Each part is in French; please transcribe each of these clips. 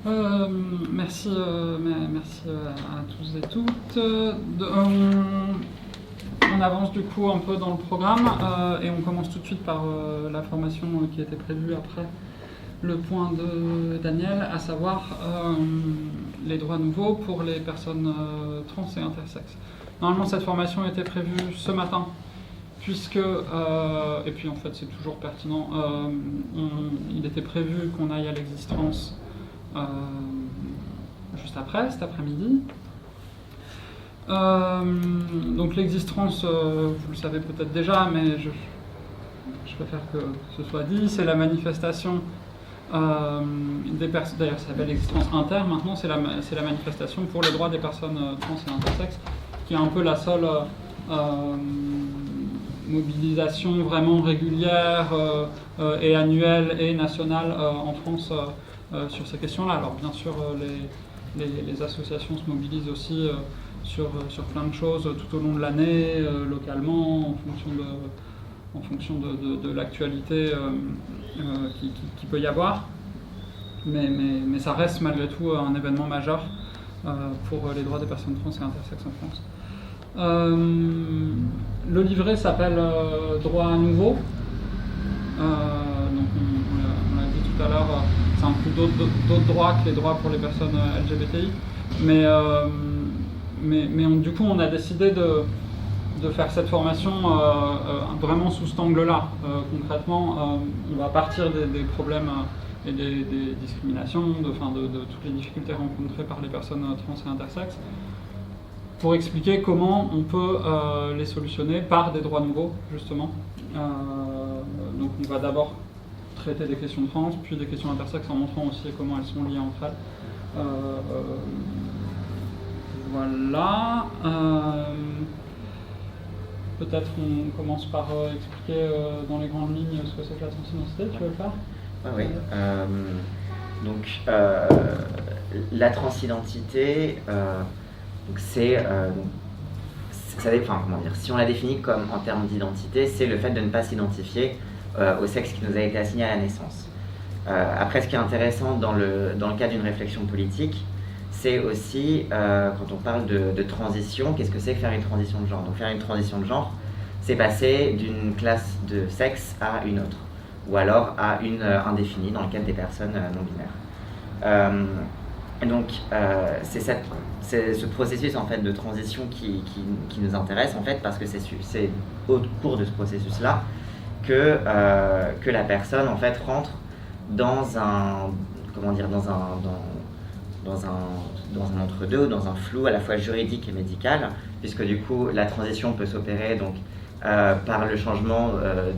Merci à tous et toutes. On avance du coup un peu dans le programme et on commence tout de suite par la formation qui était prévue après le point de Daniel, à savoir les droits nouveaux pour les personnes trans et intersexes. Normalement, cette formation était prévue ce matin, puisque, et puis en fait c'est toujours pertinent, il était prévu qu'on aille à l'existence juste après, cet après-midi. Donc l'existence, vous le savez peut-être déjà, mais je préfère que ce soit dit, c'est la manifestation des personnes, d'ailleurs ça s'appelle l'existence inter, maintenant c'est la manifestation pour les droits des personnes trans et intersexes, qui est un peu la seule mobilisation vraiment régulière et annuelle et nationale en France sur ces questions-là. Alors bien sûr les associations se mobilisent aussi sur plein de choses tout au long de l'année, localement, en fonction de l'actualité qui peut y avoir. Mais ça reste malgré tout un événement majeur pour les droits des personnes trans et intersexes en France. Le livret s'appelle Droits nouveaux. Donc on l'a dit tout à l'heure, ça inclut d'autres droits que les droits pour les personnes LGBTI. Mais du coup, on a décidé de faire cette formation vraiment sous cet angle-là. Concrètement, on va partir des problèmes et des discriminations, de toutes les difficultés rencontrées par les personnes trans et intersexes, pour expliquer comment on peut les solutionner par des droits nouveaux, justement. Donc on va d'abord traiter des questions trans, puis des questions intersexes, en montrant aussi comment elles sont liées entre elles. Voilà. Peut-être on commence par expliquer dans les grandes lignes ce que c'est que la transidentité. Tu veux le faire ? Oui. Donc la transidentité, c'est ça dépend, comment dire. Si on la définit comme en termes d'identité, c'est le fait de ne pas s'identifier au sexe qui nous a été assigné à la naissance. Après, ce qui est intéressant dans le cadre d'une réflexion politique, c'est aussi, quand on parle de transition, qu'est-ce que c'est que faire une transition de genre ? Donc faire une transition de genre, c'est passer d'une classe de sexe à une autre, ou alors à une indéfinie dans le cadre des personnes non-binaires. Donc c'est ce processus en fait de transition qui nous intéresse en fait, parce que c'est au cours de ce processus-là que la personne en fait rentre dans un entre-deux, dans un flou à la fois juridique et médical, puisque du coup la transition peut s'opérer donc par le changement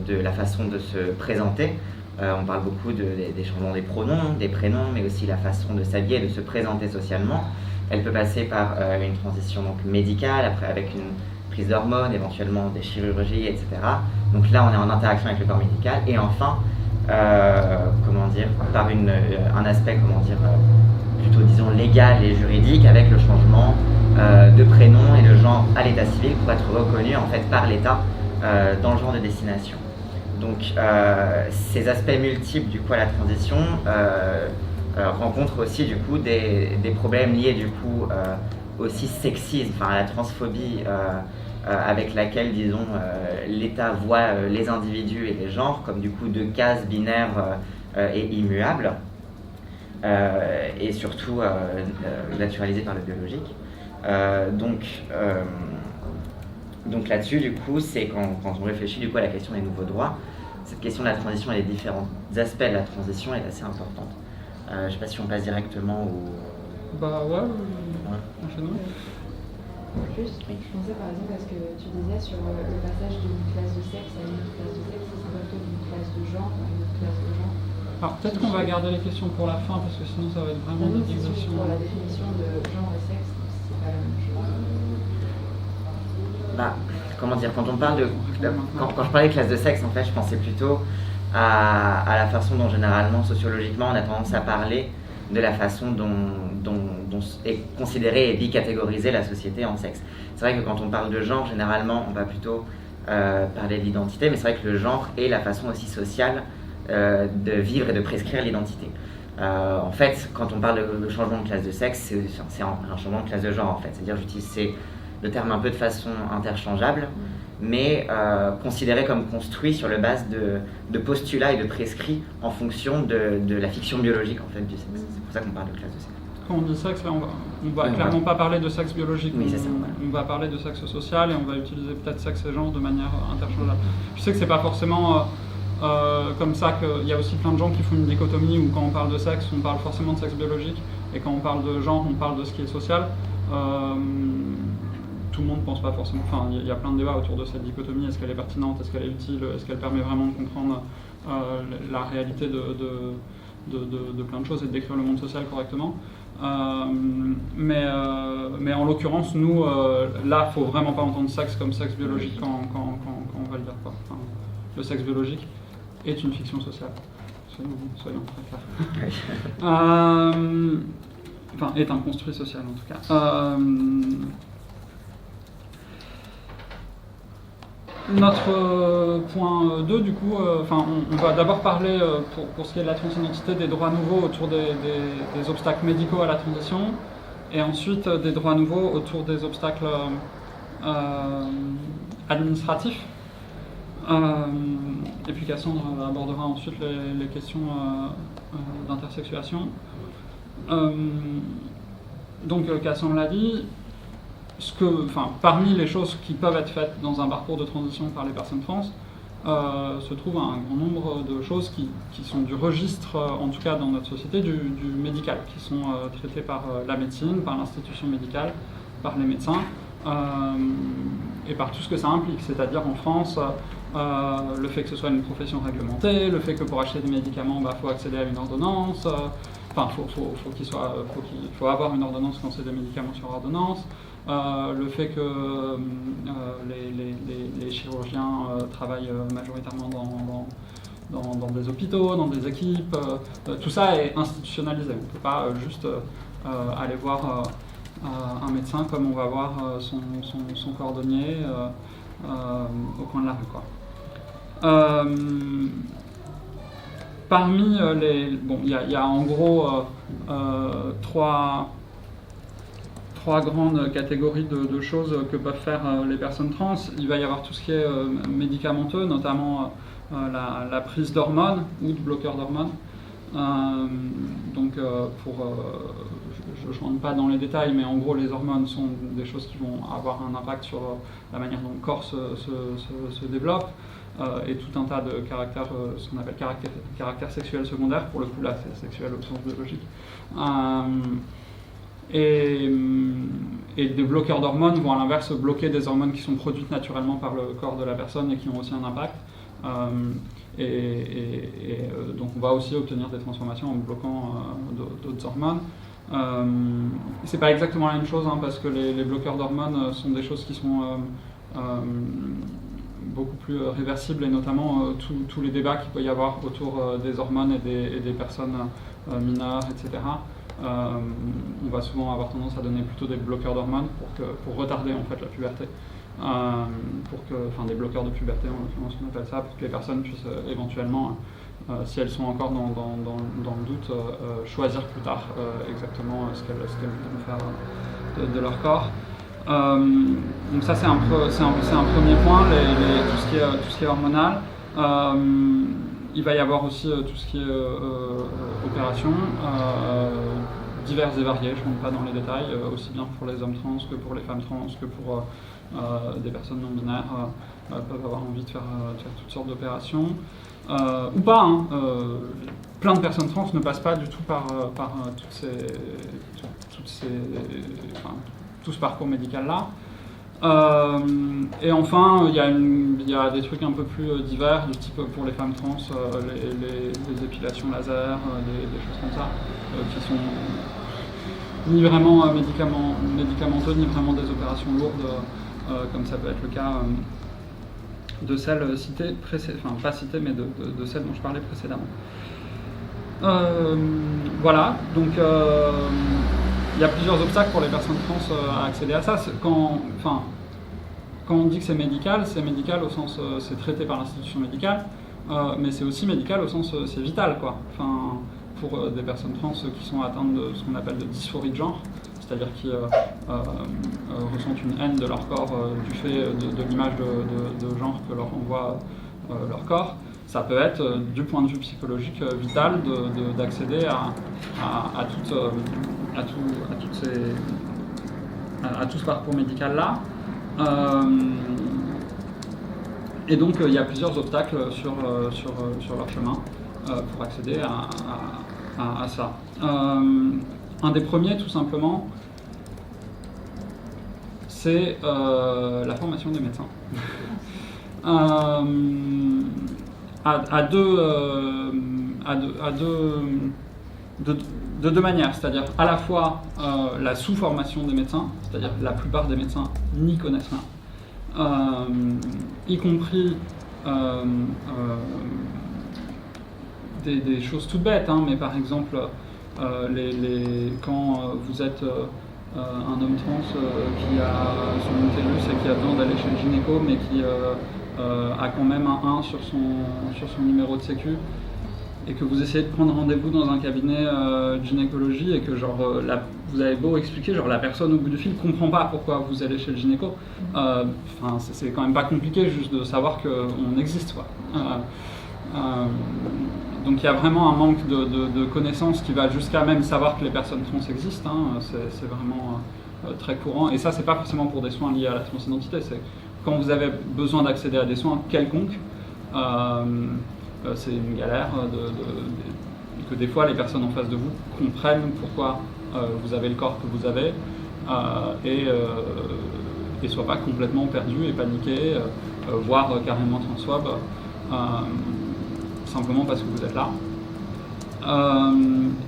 de la façon de se présenter. On parle beaucoup des changements des pronoms, des prénoms, mais aussi la façon de s'habiller et de se présenter socialement. Elle peut passer par une transition donc médicale, après avec une prise d'hormones, éventuellement des chirurgies, etc. Donc là, on est en interaction avec le corps médical. Et enfin, par un aspect, plutôt disons légal et juridique, avec le changement de prénom et de genre à l'état civil pour être reconnu en fait par l'État dans le genre de destination. Donc ces aspects multiples du coup à la transition rencontrent aussi du coup des problèmes liés du coup aussi sexisme, à la transphobie avec laquelle disons l'État voit les individus et les genres comme du coup deux cases binaires et immuables, et surtout naturalisées par le biologique. Donc là-dessus, du coup, c'est quand on réfléchit du coup à la question des nouveaux droits, cette question de la transition et les différents aspects de la transition est assez importante. Je ne sais pas si on passe directement au... Enchaînons. Juste, je pensais par exemple à ce que tu disais sur le passage d'une classe de sexe à une autre classe de sexe, c'est plutôt d'une classe de genre à une autre classe de genre. Alors peut-être qu'on va garder les questions pour la fin, parce que sinon ça va être vraiment des digressions. Pour la définition de genre et sexe, c'est pas la même chose. Quand on parle quand je parlais de classe de sexe, en fait, je pensais plutôt à la façon dont généralement, sociologiquement, on a tendance à parler de la façon dont est considérée et bicatégorisée la société en sexe. C'est vrai que quand on parle de genre, généralement, on va plutôt parler de l'identité, mais c'est vrai que le genre est la façon aussi sociale de vivre et de prescrire l'identité. En fait, quand on parle de changement de classe de sexe, c'est un changement de classe de genre en fait. C'est-à-dire j'utilise le terme un peu de façon interchangeable, mais considéré comme construit sur la base de postulats et de prescrits en fonction de la fiction biologique en fait du sexe. C'est pour ça qu'on parle de classe de sexe. Quand on dit sexe, là, on va clairement pas parler de sexe biologique. Oui, c'est ça, voilà. On va parler de sexe social et on va utiliser peut-être sexe et genre de manière interchangeable. Je sais que c'est pas forcément comme ça qu'il y a aussi plein de gens qui font une dichotomie où quand on parle de sexe, on parle forcément de sexe biologique et quand on parle de genre, on parle de ce qui est social. Tout le monde pense pas forcément. Enfin, il y a plein de débats autour de cette dichotomie. Est-ce qu'elle est pertinente? Est-ce qu'elle est utile? Est-ce qu'elle permet vraiment de comprendre la réalité de plein de choses et de décrire le monde social correctement? Mais en l'occurrence, nous, là, faut vraiment pas entendre sexe comme sexe biologique quand on va le dire, quoi. Enfin, le sexe biologique est une fiction sociale. Soyons très clairs. Enfin, est un construit social en tout cas. Notre point 2, du coup, on va d'abord parler, pour ce qui est de la transidentité, des droits nouveaux autour des obstacles médicaux à la transition, et ensuite des droits nouveaux autour des obstacles administratifs. Et puis Cassandre abordera ensuite les questions d'intersexuation. Donc Cassandre l'a dit, parmi les choses qui peuvent être faites dans un parcours de transition par les personnes trans, se trouve un grand nombre de choses qui sont du registre, en tout cas dans notre société, du médical, qui sont traitées par la médecine, par l'institution médicale, par les médecins, et par tout ce que ça implique, c'est-à-dire en France, le fait que ce soit une profession réglementée, le fait que pour acheter des médicaments, faut accéder à une ordonnance, faut avoir une ordonnance quand c'est des médicaments sur ordonnance, le fait que les chirurgiens travaillent majoritairement dans des hôpitaux, dans des équipes, tout ça est institutionnalisé. On ne peut pas juste aller voir un médecin comme on va voir son cordonnier au coin de la rue, quoi. Parmi il y a en gros trois grandes catégories de choses que peuvent faire les personnes trans. Il va y avoir tout ce qui est médicamenteux, notamment la prise d'hormones ou de bloqueurs d'hormones. Je ne rentre pas dans les détails, mais en gros les hormones sont des choses qui vont avoir un impact sur la manière dont le corps se développe, et tout un tas de caractères, ce qu'on appelle caractères sexuels secondaires, pour le coup là c'est sexuel au sens biologique. Et des bloqueurs d'hormones vont à l'inverse bloquer des hormones qui sont produites naturellement par le corps de la personne et qui ont aussi un impact. Donc on va aussi obtenir des transformations en bloquant d'autres hormones. C'est pas exactement la même chose, parce que les bloqueurs d'hormones sont des choses qui sont beaucoup plus réversibles, et notamment tous les débats qu'il peut y avoir autour des hormones et des personnes mineures, etc. On va souvent avoir tendance à donner plutôt des bloqueurs d'hormones pour retarder en fait la puberté. Des bloqueurs de puberté en l'occurrence on appelle ça, pour que les personnes puissent éventuellement, si elles sont encore dans le doute, choisir plus tard exactement ce qu'elles vont faire de leur corps. Donc ça c'est un premier point, tout ce qui est hormonal. Il va y avoir aussi tout ce qui est opération, diverses et variées, je ne rentre pas dans les détails, aussi bien pour les hommes trans que pour les femmes trans, que pour des personnes non binaires, peuvent avoir envie de faire toutes sortes d'opérations. Ou pas, plein de personnes trans ne passent pas du tout par tout ce parcours médical-là. Et enfin, il y a des trucs un peu plus divers, du type pour les femmes trans, les épilations laser, des choses comme ça, qui sont ni vraiment médicamenteux, ni vraiment des opérations lourdes, comme ça peut être le cas de celles citées, pas citées, mais de celles dont je parlais précédemment. Voilà, donc il y a plusieurs obstacles pour les personnes trans à accéder à ça. Quand on dit que c'est médical au sens c'est traité par l'institution médicale, mais c'est aussi médical au sens c'est vital, quoi. pour des personnes trans qui sont atteintes de ce qu'on appelle de dysphorie de genre, c'est-à-dire qui ressentent une haine de leur corps du fait de l'image de genre que leur envoie leur corps. Ça peut être, du point de vue psychologique, vital d'accéder à tout ce parcours médical-là. Et donc, il y a plusieurs obstacles sur leur chemin pour accéder à ça. Un des premiers, tout simplement, c'est la formation des médecins. De deux manières, c'est-à-dire à la fois la sous-formation des médecins, c'est-à-dire que la plupart des médecins n'y connaissent rien, y compris des choses toutes bêtes, hein, mais par exemple quand vous êtes un homme trans qui a son utérus et qui a besoin d'aller chez le gynéco, mais qui a quand même un 1 sur son numéro de sécu, et que vous essayez de prendre rendez-vous dans un cabinet de gynécologie et que vous avez beau expliquer, la personne au bout du fil comprend pas pourquoi vous allez chez le gynéco. C'est quand même pas compliqué juste de savoir qu'on existe, quoi. Donc il y a vraiment un manque de connaissances qui va jusqu'à même savoir que les personnes trans existent, hein. C'est vraiment très courant, et ça c'est pas forcément pour des soins liés à la transidentité, c'est quand vous avez besoin d'accéder à des soins quelconques. C'est une galère que des fois les personnes en face de vous comprennent pourquoi vous avez le corps que vous avez et ne soient pas complètement perdus et paniqués, voire carrément transphobes, simplement parce que vous êtes là.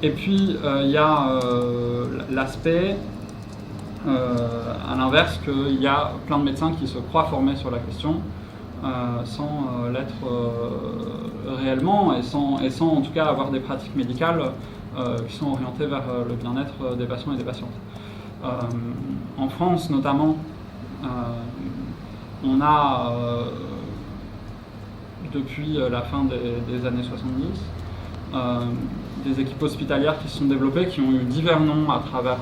Et puis il y a l'aspect à l'inverse, qu'il y a plein de médecins qui se croient formés sur la question sans l'être réellement et sans en tout cas avoir des pratiques médicales qui sont orientées vers le bien-être des patients et des patientes. En France notamment, on a depuis la fin des années 70 des équipes hospitalières qui se sont développées, qui ont eu divers noms à travers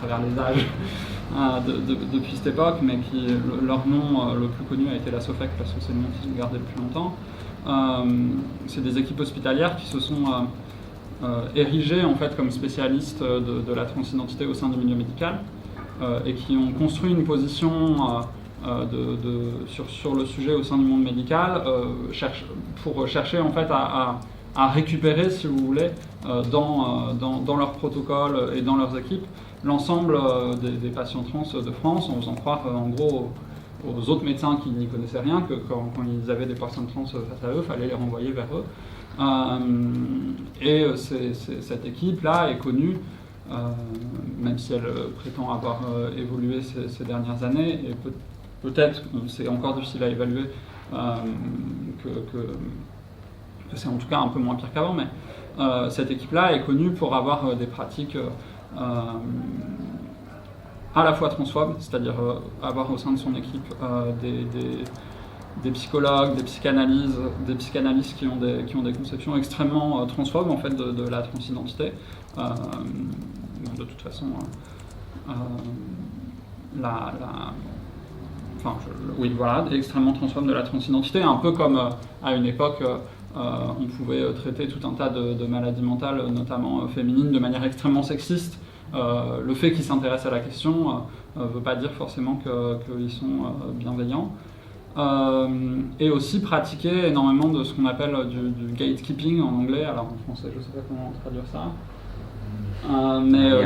les âges depuis cette époque, mais leur nom le plus connu a été la SOFEC parce que c'est le nom qu'ils ont gardé le plus longtemps. C'est des équipes hospitalières qui se sont érigées en fait comme spécialistes de la transidentité au sein du milieu médical et qui ont construit une position sur le sujet au sein du monde médical pour chercher en fait à récupérer, si vous voulez, dans leurs protocoles et dans leurs équipes, l'ensemble des patients trans de France, en faisant croire en gros aux autres médecins qui n'y connaissaient rien que quand ils avaient des personnes trans face à eux, il fallait les renvoyer vers eux. Cette équipe-là est connue, même si elle prétend avoir évolué ces dernières années, et peut-être, c'est encore difficile à évaluer, que c'est en tout cas un peu moins pire qu'avant, mais cette équipe-là est connue pour avoir des pratiques à la fois transphobes, c'est-à-dire avoir au sein de son équipe des psychologues, des psychanalystes qui ont des conceptions extrêmement transphobes en fait de la transidentité. De toute façon, extrêmement transphobes de la transidentité, un peu comme à une époque on pouvait traiter tout un tas de maladies mentales, notamment féminines, de manière extrêmement sexiste. Le fait qu'ils s'intéressent à la question ne veut pas dire forcément qu'ils sont bienveillants. Et aussi pratiquer énormément de ce qu'on appelle du gatekeeping en anglais, alors en français je ne sais pas comment traduire ça,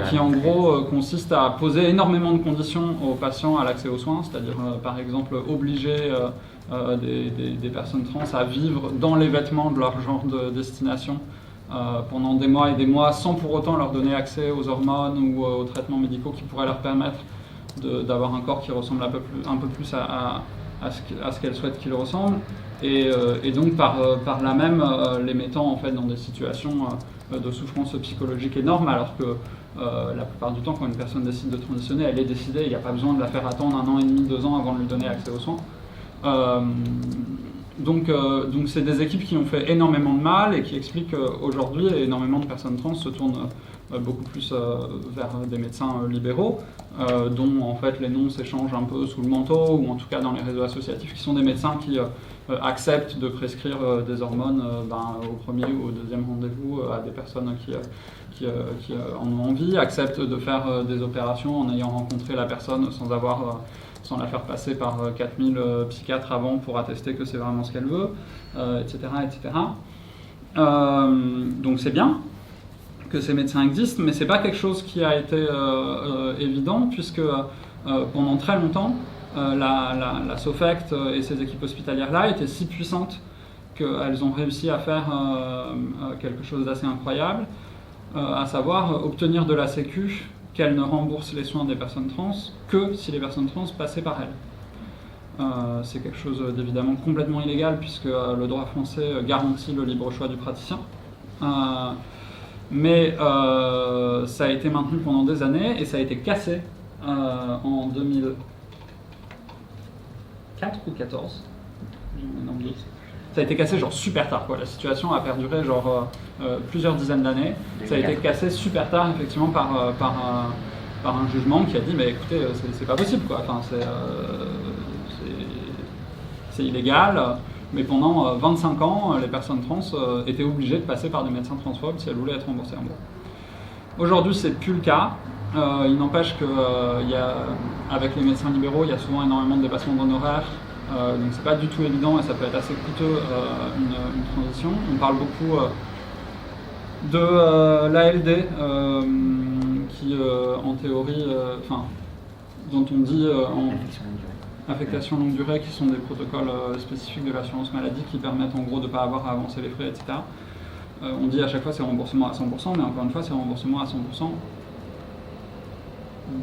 qui en gros consiste à poser énormément de conditions aux patients à l'accès aux soins, c'est-à-dire par exemple obliger des personnes trans à vivre dans les vêtements de leur genre de destination pendant des mois et des mois, sans pour autant leur donner accès aux hormones ou aux traitements médicaux qui pourraient leur permettre d'avoir un corps qui ressemble un peu plus à ce qu'elles souhaitent qu'il ressemble, et donc par là même les mettant en fait dans des situations de souffrance psychologique énorme, alors que la plupart du temps quand une personne décide de transitionner, elle est décidée, il n'y a pas besoin de la faire attendre 1 an et demi, 2 ans avant de lui donner accès aux soins. Donc c'est des équipes qui ont fait énormément de mal et qui expliquent qu'aujourd'hui, énormément de personnes trans se tournent beaucoup plus vers des médecins libéraux, dont en fait les noms s'échangent un peu sous le manteau, ou en tout cas dans les réseaux associatifs, qui sont des médecins qui acceptent de prescrire des hormones au premier ou au deuxième rendez-vous à des personnes qui en ont envie, acceptent de faire des opérations en ayant rencontré la personne sans la faire passer par 4000 psychiatres avant pour attester que c'est vraiment ce qu'elle veut, etc. etc. Donc c'est bien que ces médecins existent, mais c'est pas quelque chose qui a été évident, puisque pendant très longtemps, la SOFECT et ses équipes hospitalières-là étaient si puissantes qu'elles ont réussi à faire quelque chose d'assez incroyable, à savoir obtenir de la Sécu qu'elle ne rembourse les soins des personnes trans que si les personnes trans passaient par elle. C'est quelque chose d'évidemment complètement illégal, puisque le droit français garantit le libre choix du praticien. Mais ça a été maintenu pendant des années et ça a été cassé en 2004 ou 2014. J'ai un énorme doute. Ça a été cassé genre super tard, quoi. La situation a perduré genre plusieurs dizaines d'années. Ça a été cassé super tard, effectivement, par un jugement qui a dit mais écoutez, c'est pas possible, quoi. Enfin, c'est illégal. Mais pendant 25 ans, les personnes trans étaient obligées de passer par des médecins transphobes si elles voulaient être remboursées en gros. Aujourd'hui, c'est plus le cas. Il n'empêche qu'avec les médecins libéraux, il y a souvent énormément de dépassements d'honoraires. Donc c'est pas du tout évident et ça peut être assez coûteux une transition. On parle beaucoup de l'ALD qui en théorie, dont on dit affectation longue durée, qui sont des protocoles spécifiques de l'assurance maladie qui permettent en gros de ne pas avoir à avancer les frais, etc. On dit à chaque fois c'est remboursement à 100%, mais encore une fois c'est remboursement à 100%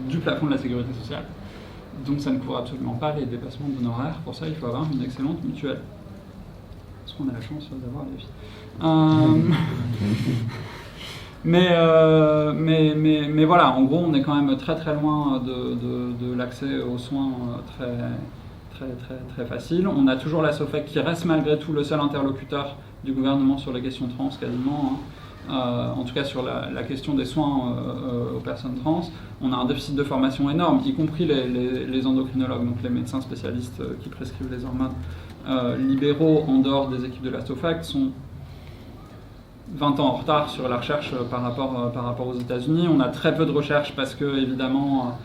du plafond de la sécurité sociale. Donc ça ne couvre absolument pas les dépassements d'honoraires. Pour ça, il faut avoir une excellente mutuelle. Parce qu'on a la chance d'avoir des vies. Mais voilà, en gros, on est quand même très très loin de l'accès aux soins très facile. On a toujours la SOFEC qui reste malgré tout le seul interlocuteur du gouvernement sur les questions trans, quasiment. En tout cas sur la question des soins aux personnes trans. On a un déficit de formation énorme, y compris les endocrinologues, donc les médecins spécialistes qui prescrivent les hormones libéraux en dehors des équipes de la SOFAC sont 20 ans en retard sur la recherche par rapport aux États-Unis. On a très peu de recherche parce que évidemment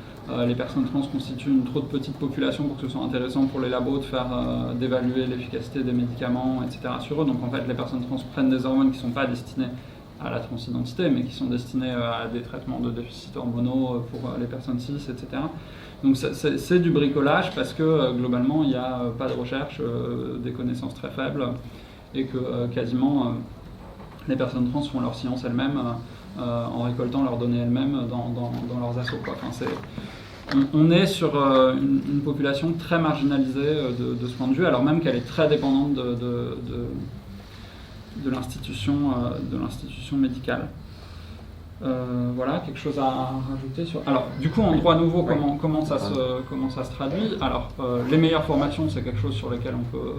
les personnes trans constituent une trop de petite population pour que ce soit intéressant pour les labos d'évaluer l'efficacité des médicaments, etc. sur eux. Donc en fait les personnes trans prennent des hormones qui ne sont pas destinées à la transidentité, mais qui sont destinés à des traitements de déficit hormonaux pour les personnes cis, etc. Donc c'est du bricolage parce que globalement il n'y a pas de recherche, des connaissances très faibles, et que quasiment les personnes trans font leur science elles-mêmes en récoltant leurs données elles-mêmes dans leurs assos, quoi. Enfin, on est sur une population très marginalisée de ce point de vue, alors même qu'elle est très dépendante de l'institution médicale. Voilà, quelque chose à rajouter sur... Alors, du coup, en droit nouveau, comment ça se traduit? Alors, les meilleures formations, c'est quelque chose sur lequel on peut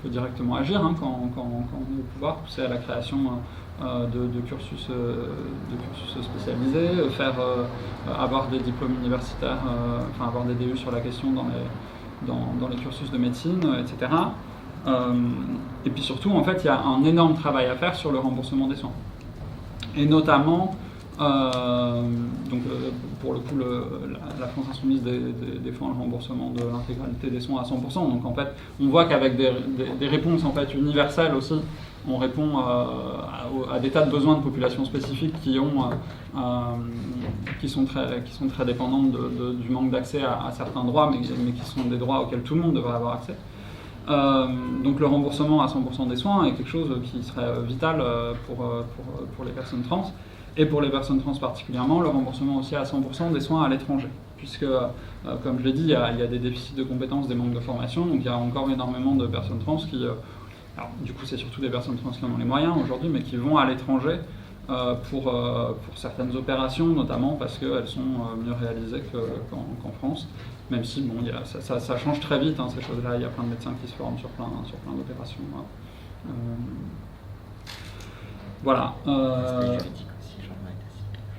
directement agir, hein, quand on est au pouvoir, pousser à la création de cursus spécialisés, avoir des diplômes universitaires, avoir des DU sur la question dans les cursus de médecine, etc. Et puis surtout, en fait, il y a un énorme travail à faire sur le remboursement des soins. Et notamment, pour le coup, la France Insoumise défend le remboursement de l'intégralité des soins à 100%. Donc en fait, on voit qu'avec des réponses en fait universelles aussi, on répond à des tas de besoins de populations spécifiques qui sont très dépendantes du manque d'accès à certains droits, mais qui sont des droits auxquels tout le monde devrait avoir accès. Donc le remboursement à 100% des soins est quelque chose qui serait vital pour les personnes trans, et pour les personnes trans particulièrement, le remboursement aussi à 100% des soins à l'étranger, puisque comme je l'ai dit, il y a des déficits de compétences, des manques de formation, donc il y a encore énormément de personnes trans qui, alors du coup c'est surtout des personnes trans qui en ont les moyens aujourd'hui, mais qui vont à l'étranger pour certaines opérations, notamment parce qu'elles sont mieux réalisées qu'en France. Même si bon, ça change très vite, hein, ces choses-là. Il y a plein de médecins qui se forment sur plein d'opérations. Voilà.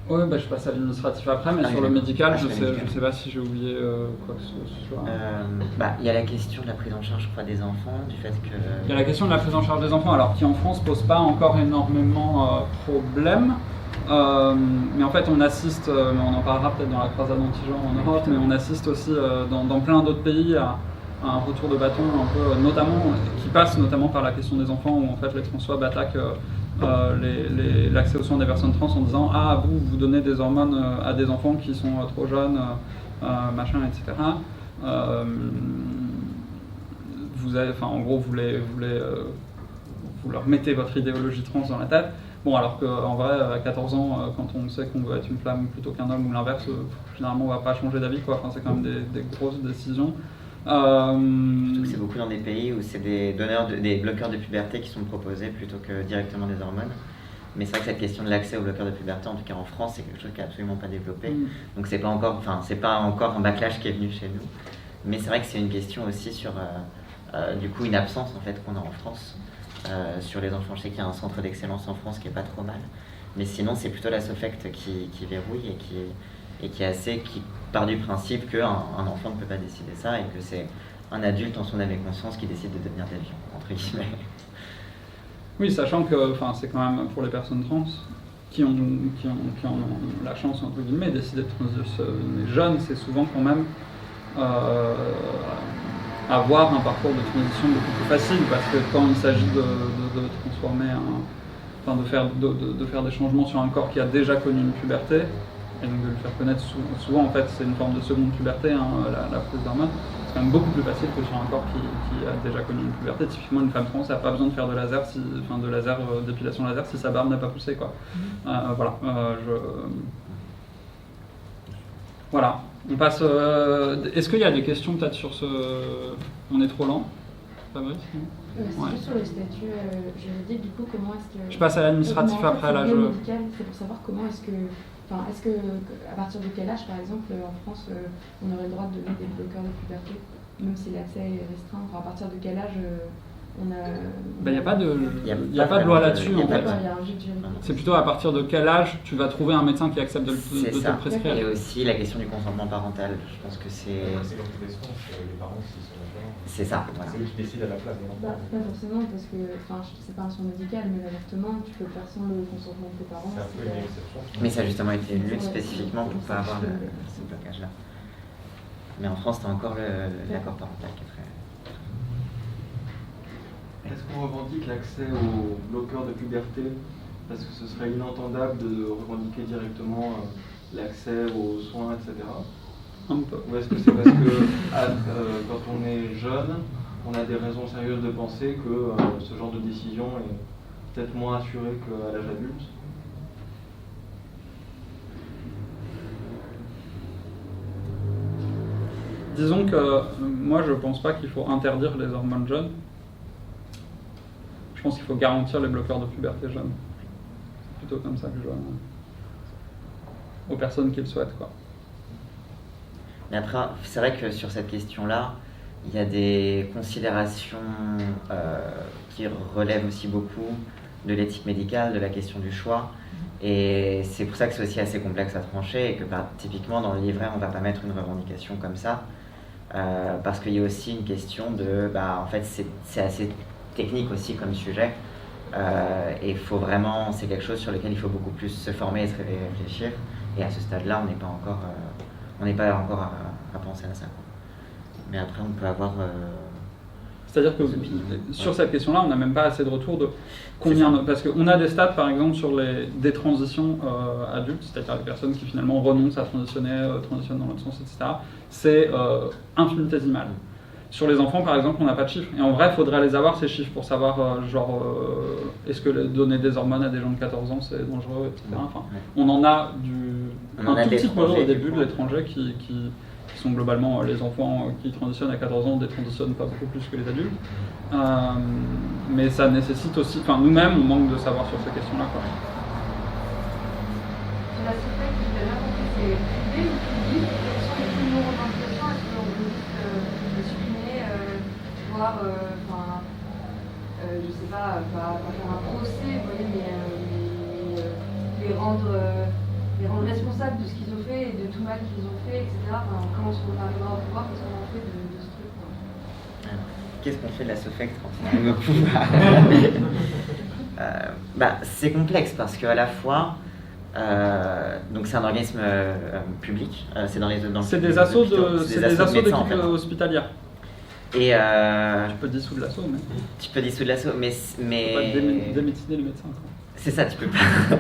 Oui, je passe à l'administratif après, mais sur le médical, je sais pas si j'ai oublié quoi que ce soit. Il y a la question de la prise en charge, je crois, des enfants, du fait que... Il y a la question de la prise en charge des enfants, alors qui en France pose pas encore énormément problème. Mais en fait, on assiste, on en parlera peut-être dans la croisade anti-genre en Europe, mais on assiste aussi dans plein d'autres pays à un retour de bâton un peu, notamment, qui passe notamment par la question des enfants, où en fait les François attaquent l'accès aux soins des personnes trans en disant « Ah, vous donnez des hormones à des enfants qui sont trop jeunes, machin, etc. » En gros, vous leur mettez votre idéologie trans dans la tête. Bon, alors qu'en vrai, à 14 ans, quand on sait qu'on veut être une femme plutôt qu'un homme ou l'inverse, généralement on va pas changer d'avis, quoi. Enfin, c'est quand même des grosses décisions. Surtout que c'est beaucoup dans des pays où c'est des bloqueurs de puberté qui sont proposés plutôt que directement des hormones. Mais c'est vrai que cette question de l'accès aux bloqueurs de puberté, en tout cas en France, c'est quelque chose qui n'est absolument pas développé. Donc c'est pas encore un backlash qui est venu chez nous. Mais c'est vrai que c'est une question aussi sur du coup une absence en fait qu'on a en France sur les enfants. Je sais qu'il y a un centre d'excellence en France qui est pas trop mal. Mais sinon c'est plutôt la SOFECT qui verrouille et qui part du principe qu'un enfant ne peut pas décider ça et que c'est un adulte en son âme et conscience qui décide de devenir déviant, entre guillemets. Oui, sachant que c'est quand même pour les personnes trans qui ont la chance, entre guillemets, de décider de transitionner jeunes, c'est souvent quand même avoir un parcours de transition beaucoup plus facile, parce que quand il s'agit de transformer de faire des changements sur un corps qui a déjà connu une puberté, et donc de le faire connaître souvent en fait c'est une forme de seconde puberté, hein, la prise d'hormones, c'est quand même beaucoup plus facile que sur un corps qui a déjà connu une puberté. Typiquement une femme trans n'a pas besoin de faire de d'épilation laser si sa barbe n'a pas poussé, quoi. Voilà, on passe. Est-ce qu'il y a des questions peut-être sur ce... On est trop lent, Fabrice? C'est juste sur le statut juridique, du coup, comment est-ce que... Je passe à l'administratif après, là. C'est pour savoir comment est-ce que à partir de quel âge, par exemple, en France, on aurait le droit de donner des bloqueurs de puberté, même si l'accès est restreint. À partir de quel âge on a... Il n'y a pas de loi là-dessus, en fait. C'est plutôt à partir de quel âge tu vas trouver un médecin qui accepte de te le prescrire. Et aussi la question du consentement parental. Je pense que c'est... C'est l'obligation, les parents s'ils sont d'accord. C'est ça, voilà. C'est eux qui décident à la place des enfants. Pas forcément, parce que, c'est pas un soin médical, mais l'avortement, tu peux le faire sans le consentement de tes parents. C'est un peu une exception. Mais ça a justement été une lutte spécifiquement pour ne pas avoir ce blocage-là. Mais en France, tu as encore l'accord parental qui est très... Est-ce qu'on revendique l'accès aux bloqueurs de puberté? Parce que ce serait inentendable de revendiquer directement l'accès aux soins, etc. Un peu. Ou est-ce que c'est parce que quand on est jeune, on a des raisons sérieuses de penser que ce genre de décision est peut-être moins assurée qu'à l'âge adulte? Disons que moi je pense pas qu'il faut interdire les hormones jeunes. Je pense qu'il faut garantir les bloqueurs de puberté jeunes. C'est plutôt comme ça que je vois aux personnes qui le souhaitent, quoi. Mais après, c'est vrai que sur cette question-là, il y a des considérations qui relèvent aussi beaucoup de l'éthique médicale, de la question du choix. Et c'est pour ça que c'est aussi assez complexe à trancher et que typiquement dans le livret, on ne va pas mettre une revendication comme ça. Parce qu'il y a aussi une question de... en fait, c'est assez technique aussi comme sujet. Et il faut vraiment... C'est quelque chose sur lequel il faut beaucoup plus se former et se réfléchir. Et à ce stade-là, on n'est pas encore à penser à ça, quoi. Mais après, on peut avoir... C'est-à-dire que sur cette question-là, on n'a même pas assez de retours de combien... Parce qu'on a des stats, par exemple, sur des transitions adultes, c'est-à-dire les personnes qui finalement renoncent à transitionner, transitionnent dans l'autre sens, etc. C'est infinitésimal. Sur les enfants, par exemple, on n'a pas de chiffres. Et en vrai, il faudrait les avoir, ces chiffres, pour savoir, est-ce que donner des hormones à des gens de 14 ans, c'est dangereux, etc. Enfin, on en a un tout petit peu au début de l'étranger qui sont globalement les enfants qui transitionnent à 14 ans, ne détransitionnent pas beaucoup plus que les adultes. Mais ça nécessite aussi... Enfin, nous-mêmes, on manque de savoir sur ces questions-là, quoi. c'est privé ou public? Quels sont les plus lourds d'impression? Est-ce qu'on peut juste supprimer, voire, je sais pas faire un procès, vous voyez, mais les rendre responsables de ce qu'ils ont fait et de tout mal qu'ils ont fait, etc. Comment est-ce qu'on arrivera au pouvoir? Qu'est-ce qu'on en fait de ce truc, quoi? Qu'est-ce qu'on fait de la SOFECT quand on arrive au pouvoir? C'est complexe parce qu'à la fois, donc c'est un organisme public, c'est dans c'est des assos d'équipe hospitalière. Et tu peux dissoudre l'asso, mais tu peux dissoudre l'asso, mais tu peux pas démédeciner le médecin, quoi. C'est ça, tu peux pas.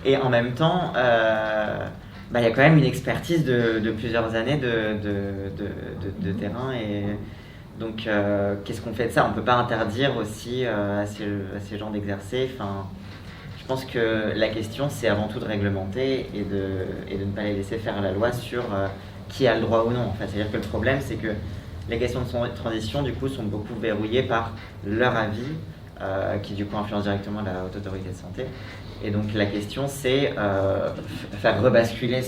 Et en même temps, il y a quand même une expertise de plusieurs années de terrain. Et donc, qu'est-ce qu'on fait de ça? On ne peut pas interdire aussi à ces gens d'exercer. Enfin, je pense que la question, c'est avant tout de réglementer et de ne pas les laisser faire la loi sur qui a le droit ou non. En fait. C'est-à-dire que le problème, c'est que les questions de transition, du coup, sont beaucoup verrouillées par leur avis, qui du coup influence directement la Haute Autorité de Santé. Et donc la question, c'est faire rebasculer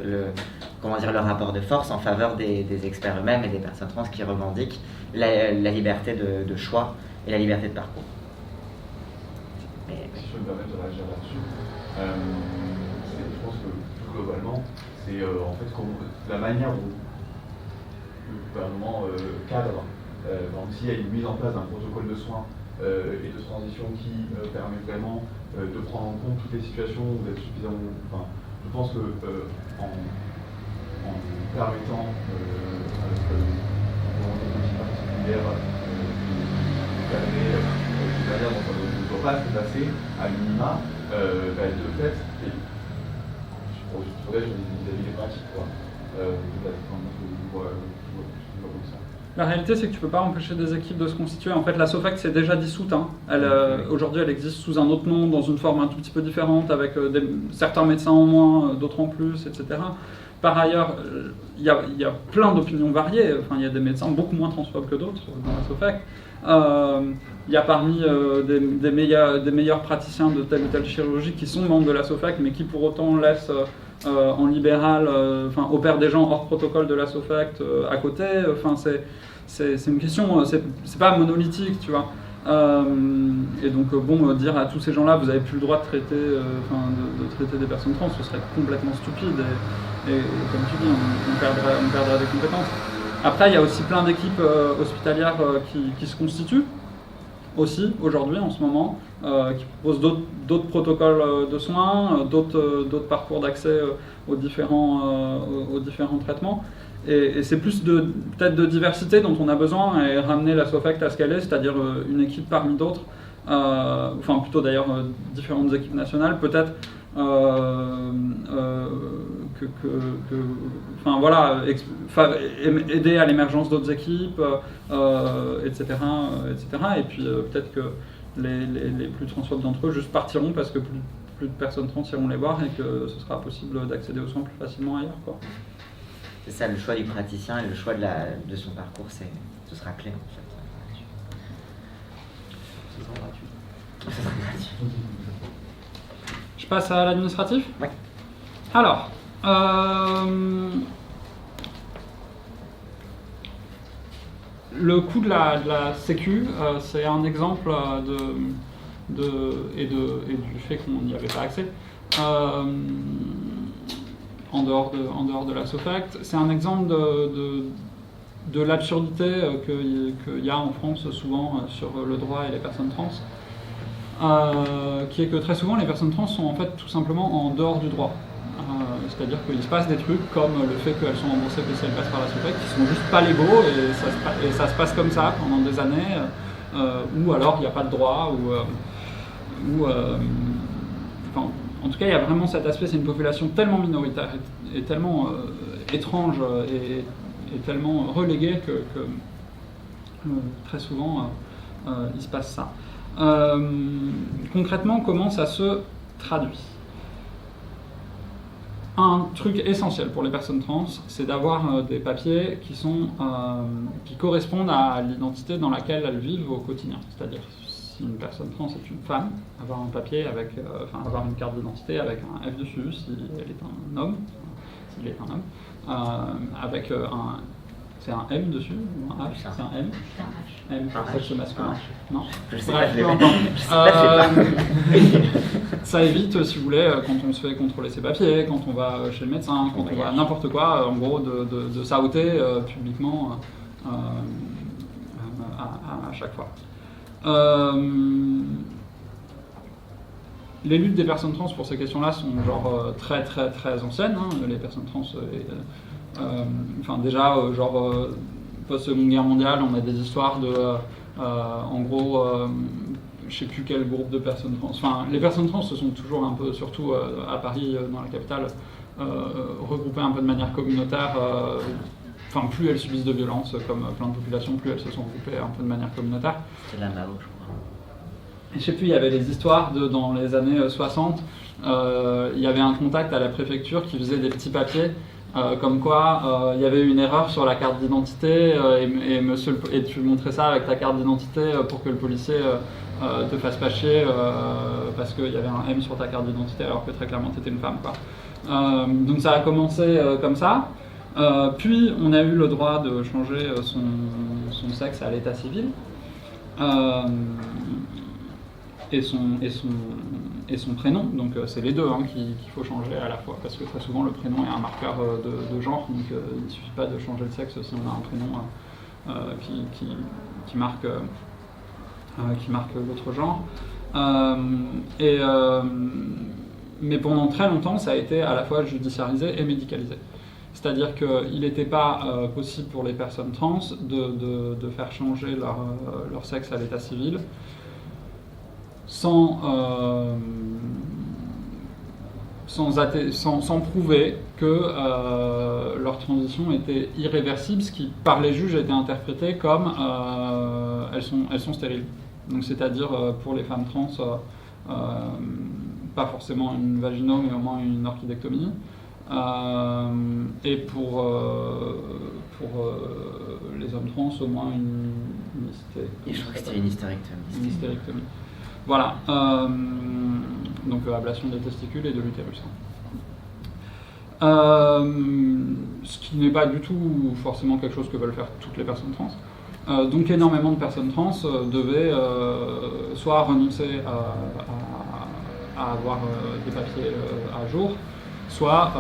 le rapport de force en faveur des experts eux-mêmes et des personnes trans qui revendiquent la liberté de choix et la liberté de parcours. Si je peux me permettre de réagir là-dessus, je pense que plus globalement, c'est en fait la manière dont le gouvernement cadre, s'il y a une mise en place d'un protocole de soins et de transition qui permet vraiment de prendre en compte toutes les situations où vous êtes suffisamment. Enfin, je pense que en permettant avec une politique particulière de cadrer de manière dont on ne doit pas se passer à minima, de fait, et je vis-à-vis des pratiques, quoi. La réalité, c'est que tu ne peux pas empêcher des équipes de se constituer. En fait, la SOFECT s'est déjà dissoute. Hein. Aujourd'hui, elle existe sous un autre nom, dans une forme un tout petit peu différente, avec certains médecins en moins, d'autres en plus, etc. Par ailleurs, il y a plein d'opinions variées. Enfin, il y a des médecins beaucoup moins transphobes que d'autres dans la SOFECT. Il y a parmi des meilleurs praticiens de telle ou telle chirurgie qui sont membres de la SOFECT, mais qui pour autant laissent en libéral, opèrent des gens hors protocole de la SOFECT à côté. C'est une question, c'est pas monolithique, tu vois. Et donc, dire à tous ces gens-là, vous n'avez plus le droit de traiter, de traiter des personnes trans, ce serait complètement stupide. Et comme tu dis, on perdrait des compétences. Après, il y a aussi plein d'équipes hospitalières qui se constituent aussi aujourd'hui, en ce moment, qui proposent d'autres protocoles de soins, d'autres parcours d'accès aux différents traitements. Et c'est plus peut-être de diversité dont on a besoin et ramener la SOFECT à ce qu'elle est, c'est-à-dire une équipe parmi d'autres, plutôt d'ailleurs différentes équipes nationales, peut-être aider à l'émergence d'autres équipes, etc. Et puis peut-être que les plus transphobes d'entre eux juste partiront parce que plus de personnes trans iront les voir et que ce sera possible d'accéder aux soins plus facilement ailleurs, quoi. C'est ça, le choix du praticien et le choix de son parcours, ce sera clé en fait. Ce sera gratuit. Je passe à l'administratif ? Oui. Alors, le coût de la Sécu, c'est un exemple du fait qu'on n'y avait pas accès. En dehors de la SOFECT, c'est un exemple de l'absurdité qu'il y a en France souvent sur le droit et les personnes trans, qui est que très souvent les personnes trans sont en fait tout simplement en dehors du droit. C'est-à-dire qu'il se passe des trucs comme le fait qu'elles sont remboursées puis elles passent par la SOFECT qui sont juste pas légaux et ça se passe comme ça pendant des années, ou alors il n'y a pas de droit, en tout cas, il y a vraiment cet aspect, c'est une population tellement minoritaire et tellement étrange et tellement reléguée que très souvent, il se passe ça. Concrètement, comment ça se traduit ? Un truc essentiel pour les personnes trans, c'est d'avoir des papiers qui correspondent à l'identité dans laquelle elles vivent au quotidien. C'est-à-dire, si une personne trans est une femme, avoir un papier avoir une carte d'identité avec un F dessus si elle est un homme, il est un homme, avec un... C'est un M dessus ou un H? C'est un M? M pour sexe masculin. Non? Je sais Bref, pas, je peu l'ai importe. je sais pas, Ça évite, si vous voulez, quand on se fait contrôler ses papiers, quand on va chez le médecin, quand on va n'importe quoi, en gros, de s'outer publiquement à chaque fois. Les luttes des personnes trans pour ces questions-là sont genre très très très anciennes. Hein. Les personnes trans, post-Seconde Guerre mondiale, on a des histoires de, en gros, je sais plus quel groupe de personnes trans. Enfin, les personnes trans se sont toujours un peu, surtout à Paris, dans la capitale, regroupées un peu de manière communautaire. Enfin, plus elles subissent de violences, comme plein de populations, plus elles se sont regroupées un peu de manière communautaire. C'est de la Mao, je crois. Je sais plus, il y avait des histoires dans les années 60, il y avait un contact à la préfecture qui faisait des petits papiers, comme quoi il y avait une erreur sur la carte d'identité, et tu montrais ça avec ta carte d'identité pour que le policier te fasse pas chier, parce qu'il y avait un M sur ta carte d'identité alors que très clairement tu étais une femme, quoi. Donc ça a commencé comme ça. Puis on a eu le droit de changer son sexe à l'état civil. Et son prénom, donc c'est les deux qu'il faut changer à la fois, parce que très souvent le prénom est un marqueur de genre, donc il ne suffit pas de changer le sexe si on a un prénom qui marque l'autre genre. Mais pendant très longtemps, ça a été à la fois judiciarisé et médicalisé. C'est-à-dire qu'il n'était pas possible pour les personnes trans de faire changer leur sexe à l'état civil sans prouver que leur transition était irréversible, ce qui par les juges a été interprété comme elles sont stériles. Donc c'est-à-dire pour les femmes trans, pas forcément une vaginome, mais au moins une orchidectomie. Et pour les hommes trans, au moins une hystérectomie. Je crois que c'était une hystérectomie. Une hystérectomie. Voilà. Donc ablation des testicules et de l'utérus. Ce qui n'est pas du tout forcément quelque chose que veulent faire toutes les personnes trans. Donc énormément de personnes trans devaient soit renoncer à avoir des papiers à jour, soit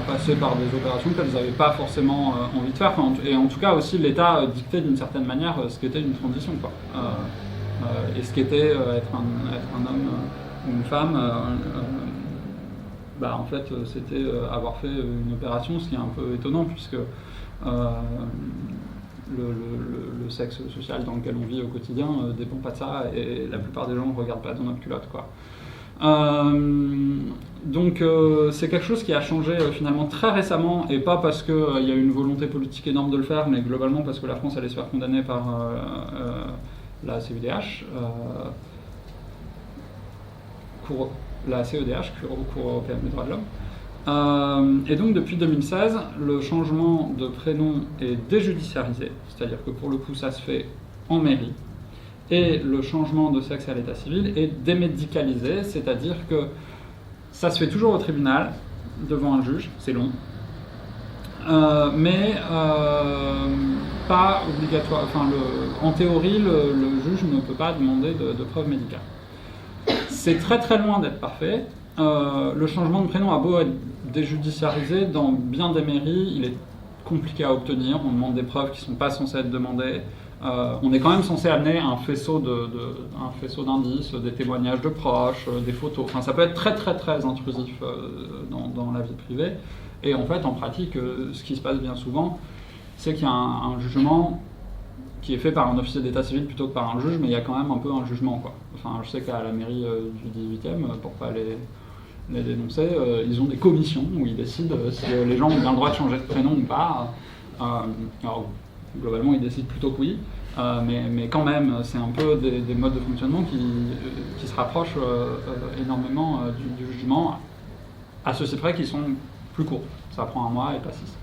passer par des opérations qu'elles n'avaient pas forcément envie de faire. Et en tout cas aussi l'État dictait d'une certaine manière ce qu'était une transition, quoi. Et ce qu'était être un homme ou une femme, en fait c'était avoir fait une opération, ce qui est un peu étonnant puisque le sexe social dans lequel on vit au quotidien dépend pas de ça, et la plupart des gens ne regardent pas dans notre culotte, quoi. Donc c'est quelque chose qui a changé finalement très récemment, et pas parce qu'il y a eu une volonté politique énorme de le faire, mais globalement parce que la France allait se faire condamner par la CEDH, Cour européenne des droits de l'homme. Et donc depuis 2016, le changement de prénom est déjudiciarisé, c'est-à-dire que pour le coup ça se fait en mairie, et le changement de sexe à l'état civil est démédicalisé, c'est-à-dire que ça se fait toujours au tribunal, devant un juge, c'est long, mais pas obligatoire. Enfin, en théorie, le juge ne peut pas demander de preuves médicales. C'est très très loin d'être parfait. Le changement de prénom a beau être déjudiciarisé, dans bien des mairies, il est compliqué à obtenir. On demande des preuves qui ne sont pas censées être demandées. On est quand même censé amener un faisceau d'indices, des témoignages de proches, des photos. Enfin, ça peut être très très très intrusif dans la vie privée. Et en fait, en pratique, ce qui se passe bien souvent, c'est qu'il y a un jugement qui est fait par un officier d'état civil plutôt que par un juge, mais il y a quand même un peu un jugement, quoi. Enfin, je sais qu'à la mairie du 18e, pour pas les dénoncer, ils ont des commissions où ils décident si les gens ont bien le droit de changer de prénom ou pas. Alors, globalement, ils décident plutôt que oui, mais quand même, c'est un peu des modes de fonctionnement qui se rapprochent énormément du jugement, à ceci près qu'ils sont plus courts. Ça prend 1 mois et pas 6.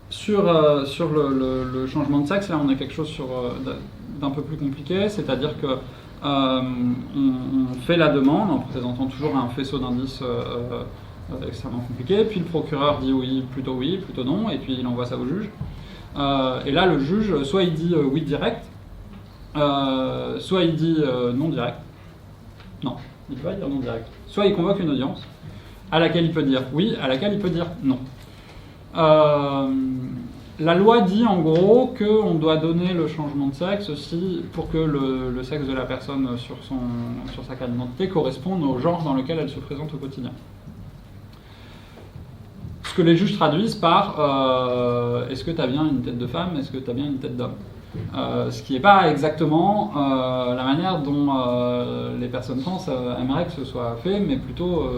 Sur le changement de sexe, là on a quelque chose d'un peu plus compliqué, c'est-à-dire que on fait la demande en présentant toujours un faisceau d'indices extrêmement compliqué, puis le procureur dit oui, plutôt non, et puis il envoie ça au juge. Et là, le juge, soit il dit oui direct, soit il dit non direct. Non, il peut pas dire non direct. Soit il convoque une audience à laquelle il peut dire oui, à laquelle il peut dire non. La loi dit en gros qu'on doit donner le changement de sexe aussi pour que le sexe de la personne sur sa carte d'identité corresponde au genre dans lequel elle se présente au quotidien. Ce que les juges traduisent par est-ce que tu as bien une tête de femme, est-ce que tu as bien une tête d'homme. Ce qui n'est pas exactement la manière dont les personnes trans aimeraient que ce soit fait, mais plutôt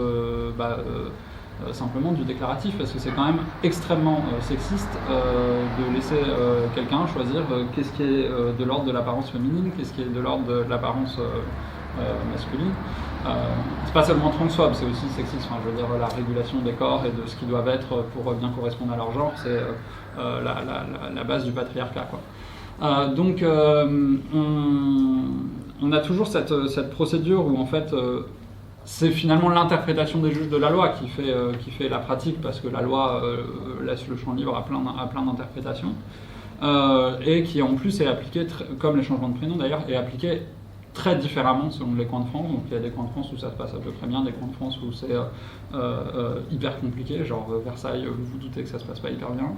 simplement du déclaratif, parce que c'est quand même extrêmement sexiste de laisser quelqu'un choisir qu'est-ce qui est de l'ordre de l'apparence féminine, qu'est-ce qui est de l'ordre de l'apparence masculine. C'est pas seulement transphobe, c'est aussi sexiste. Enfin, je veux dire, la régulation des corps et de ce qu'ils doivent être pour bien correspondre à leur genre, c'est la base du patriarcat, quoi. Donc, on a toujours cette procédure où en fait c'est finalement l'interprétation des juges de la loi qui fait la pratique, parce que la loi laisse le champ libre à plein d'interprétations, et qui en plus est appliquée, comme les changements de prénom d'ailleurs, est appliquée très différemment selon les coins de France. Donc il y a des coins de France où ça se passe à peu près bien, des coins de France où c'est hyper compliqué, genre Versailles, vous vous doutez que ça se passe pas hyper bien.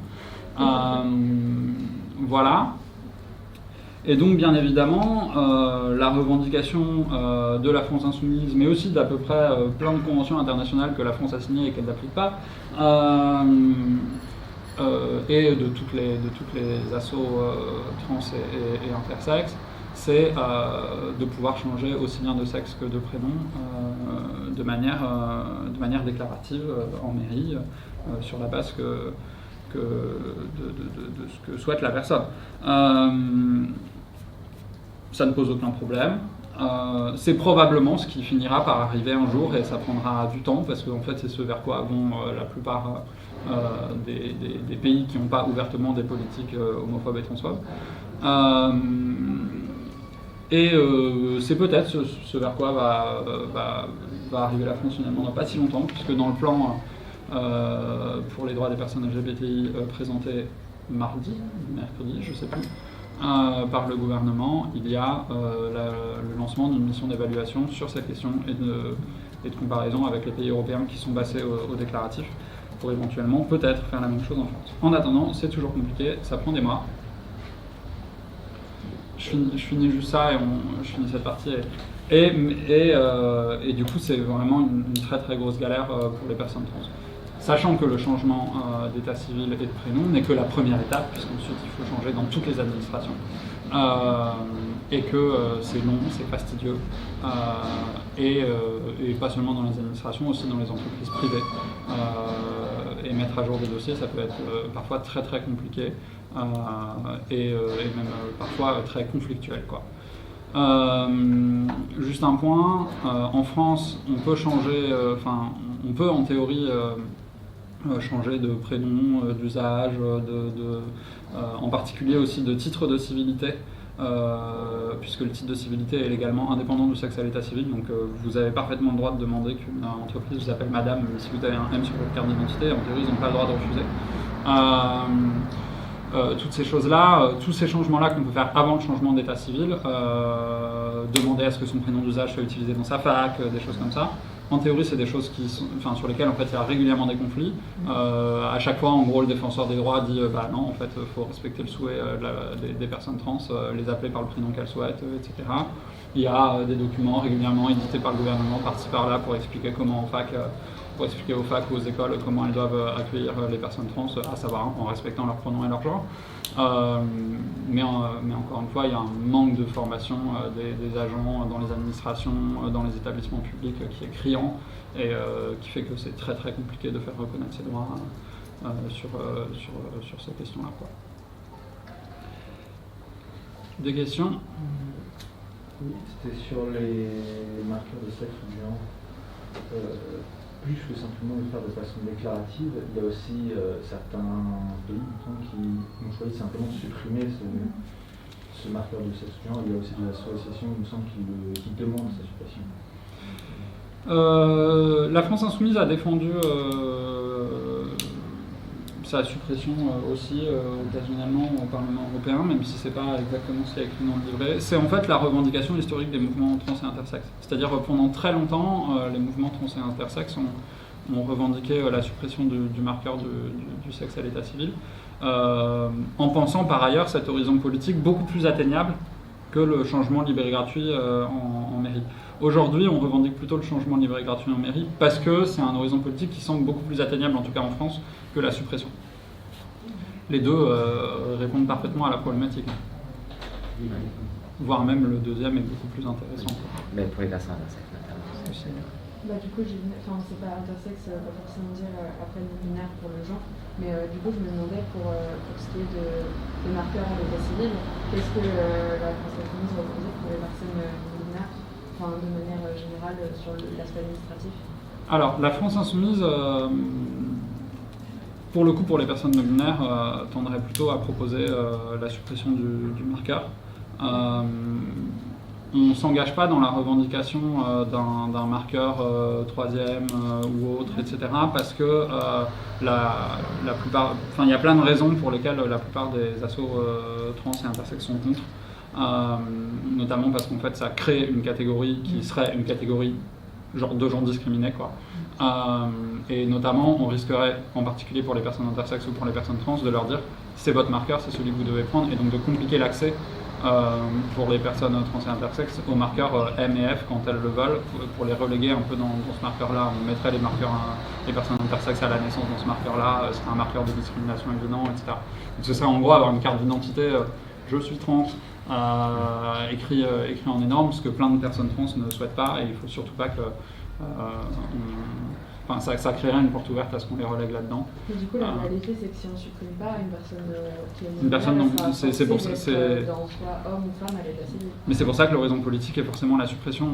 Voilà. Et donc, bien évidemment, la revendication de la France insoumise, mais aussi d'à peu près plein de conventions internationales que la France a signées et qu'elle n'applique pas, et de toutes les assos trans et intersexes, c'est de pouvoir changer aussi bien de sexe que de prénom de manière déclarative en mairie, sur la base de ce que souhaite la personne. Ça ne pose aucun problème. C'est probablement ce qui finira par arriver un jour, et ça prendra du temps, parce qu'en fait c'est ce vers quoi vont la plupart des pays qui n'ont pas ouvertement des politiques homophobes et transphobes. C'est peut-être ce vers quoi va arriver la France finalement dans pas si longtemps, puisque dans le plan pour les droits des personnes LGBTI présenté mercredi, je sais plus, par le gouvernement, il y a le lancement d'une mission d'évaluation sur cette question et de comparaison avec les pays européens qui sont passés au déclaratif, pour éventuellement peut-être faire la même chose en France. En attendant, c'est toujours compliqué, ça prend des mois. Je finis juste ça et je finis cette partie. Et du coup, c'est vraiment une très très grosse galère pour les personnes trans. Sachant que le changement d'état civil et de prénom n'est que la première étape, puisqu'ensuite il faut changer dans toutes les administrations. Et que c'est long, c'est fastidieux, et pas seulement dans les administrations, aussi dans les entreprises privées. Et mettre à jour des dossiers, ça peut être parfois très très compliqué, et même parfois très conflictuel, quoi. Juste un point, en France, on peut changer, on peut en théorie changer de prénom, d'usage, en particulier aussi de titre de civilité, puisque le titre de civilité est légalement indépendant du sexe à l'état civil, donc vous avez parfaitement le droit de demander qu'une entreprise vous appelle madame, mais si vous avez un M sur votre carte d'identité, en théorie ils n'ont pas le droit de refuser. Toutes ces choses-là, tous ces changements-là qu'on peut faire avant le changement d'état civil, demander à ce que son prénom d'usage soit utilisé dans sa fac, des choses comme ça. En théorie, c'est des choses sur lesquelles en fait, il y a régulièrement des conflits. À chaque fois, en gros, le défenseur des droits dit non, en fait, il faut respecter le souhait des personnes trans, les appeler par le prénom qu'elles souhaitent, etc. Il y a des documents régulièrement édités par le gouvernement par-ci par-là pour expliquer comment pour expliquer aux facs ou aux écoles comment elles doivent accueillir les personnes trans, à savoir en respectant leurs pronoms et leur genre. Mais encore une fois, il y a un manque de formation des agents dans les administrations, dans les établissements publics qui est criant, et qui fait que c'est très très compliqué de faire reconnaître ces droits sur ces questions-là, quoi. Des questions? Oui, c'était sur les marqueurs de sexe ou de genre. Plus que simplement le faire de façon déclarative, il y a aussi certains pays qui ont choisi simplement de supprimer ce marqueur de sexe ou genre, il y a aussi des associations, il me semble, qui demandent sa suppression. La France Insoumise a défendu sa suppression aussi occasionnellement au Parlement européen, même si c'est pas exactement ce qui est écrit dans le livret. C'est en fait la revendication historique des mouvements trans et intersexes. C'est-à-dire pendant très longtemps, les mouvements trans et intersexes ont revendiqué la suppression du marqueur du sexe à l'état civil, en pensant par ailleurs cet horizon politique beaucoup plus atteignable que le changement libre et gratuit en mairie. Aujourd'hui, on revendique plutôt le changement libre et gratuit en mairie parce que c'est un horizon politique qui semble beaucoup plus atteignable, en tout cas en France, que la suppression. Les deux répondent parfaitement à la problématique. Voire même le deuxième est beaucoup plus intéressant. Mais pour les personnes intersexes notamment. Bah, du coup, c'est pas intersexe, pas forcément dire après le binaire pour le genre, mais du coup, je me demandais pour ce qui est des marqueurs à l'état civil, qu'est-ce que la France Insoumise revendique pour les personnes binaires, enfin, de manière générale sur l'aspect administratif? Alors, la France Insoumise, pour le coup, pour les personnes non binaires, tendrait plutôt à proposer la suppression du marqueur. On ne s'engage pas dans la revendication d'un marqueur troisième ou autre, etc. parce que la plupart, il y a plein de raisons pour lesquelles la plupart des assos trans et intersexes sont contre. Notamment parce qu'en fait ça crée une catégorie qui serait une catégorie de gens discriminés, quoi. Et notamment on risquerait, en particulier pour les personnes intersexes ou pour les personnes trans, de leur dire c'est votre marqueur, c'est celui que vous devez prendre, et donc de compliquer l'accès pour les personnes trans et intersexes aux marqueurs M et F quand elles le veulent, pour les reléguer un peu dans ce marqueur-là. On mettrait les personnes intersexes à la naissance dans ce marqueur-là, ce serait un marqueur de discrimination évident, etc. Donc ce serait en gros avoir une carte d'identité je suis trans, écrit en énorme, ce que plein de personnes trans ne souhaitent pas, et il ne faut surtout pas que ça créerait une porte ouverte à ce qu'on les relègue là-dedans. Mais du coup, la réalité, c'est que si on ne supprime pas une personne qui est une personne non, c'est pour ça, dans soit homme ou femme à l'état civil. Mais c'est pour ça que l'horizon politique est forcément la suppression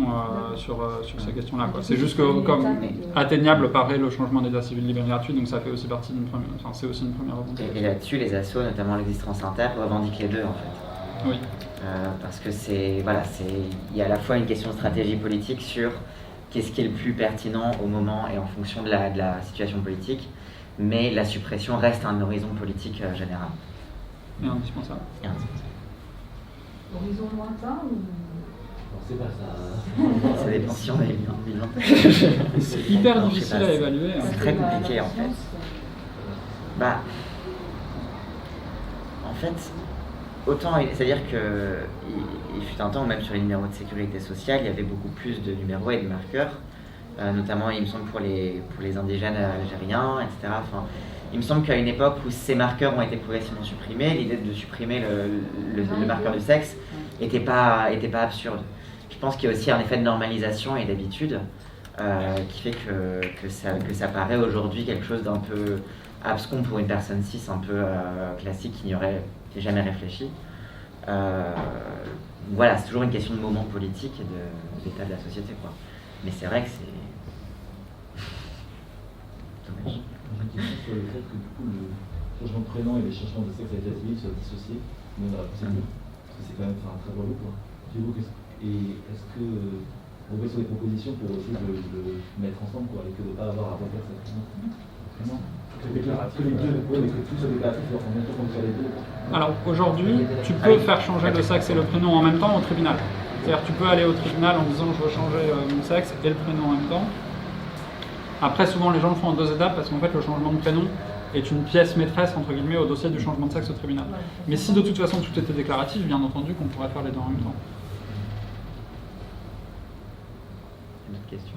sur ces questions-là. C'est juste que comme atteignable paraît le changement d'état civil libre et gratuit, donc ça fait aussi partie d'une première, c'est aussi une première revendication. Et là-dessus, les assos, notamment l'existence inter, revendiquent les deux en fait. Oui. Parce que il y a à la fois une question de stratégie politique sur qu'est-ce qui est le plus pertinent au moment et en fonction de la situation politique, mais la suppression reste un horizon politique général. Et indispensable. Horizon lointain ou... C'est pas ça. Ça dépend si on est C'est hyper difficile à évaluer. C'est très compliqué en fait. En fait, autant, c'est-à-dire qu'il fut un temps où même sur les numéros de sécurité sociale, il y avait beaucoup plus de numéros et de marqueurs, notamment il me semble pour les indigènes algériens, etc. Enfin, il me semble qu'à une époque où ces marqueurs ont été progressivement supprimés, l'idée de supprimer le marqueur du sexe n'était pas absurde. Je pense qu'il y a aussi un effet de normalisation et d'habitude qui fait que ça paraît aujourd'hui quelque chose d'un peu abscon pour une personne cis un peu classique qui n'y aurait jamais réfléchi. Voilà, c'est toujours une question de moment politique et d'état de la société, quoi. Mais c'est vrai que c'est dommage. J'ai une question sur le fait que du coup le changement de prénom et les changements de sexe à l'état civil soient dissociés dans la procédure. Parce que c'est quand même très relou, quoi. Et est-ce que on va sur des propositions pour essayer de le mettre ensemble, quoi, et que de ne pas avoir à refaire ça vraiment. Alors aujourd'hui, tu peux faire changer le sexe et le prénom en même temps au tribunal. C'est-à-dire tu peux aller au tribunal en disant je veux changer mon sexe et le prénom en même temps. Après souvent les gens le font en deux étapes parce qu'en fait le changement de prénom est une pièce maîtresse entre guillemets au dossier du changement de sexe au tribunal. Mais si de toute façon tout était déclaratif, bien entendu qu'on pourrait faire les deux en même temps. Une autre question?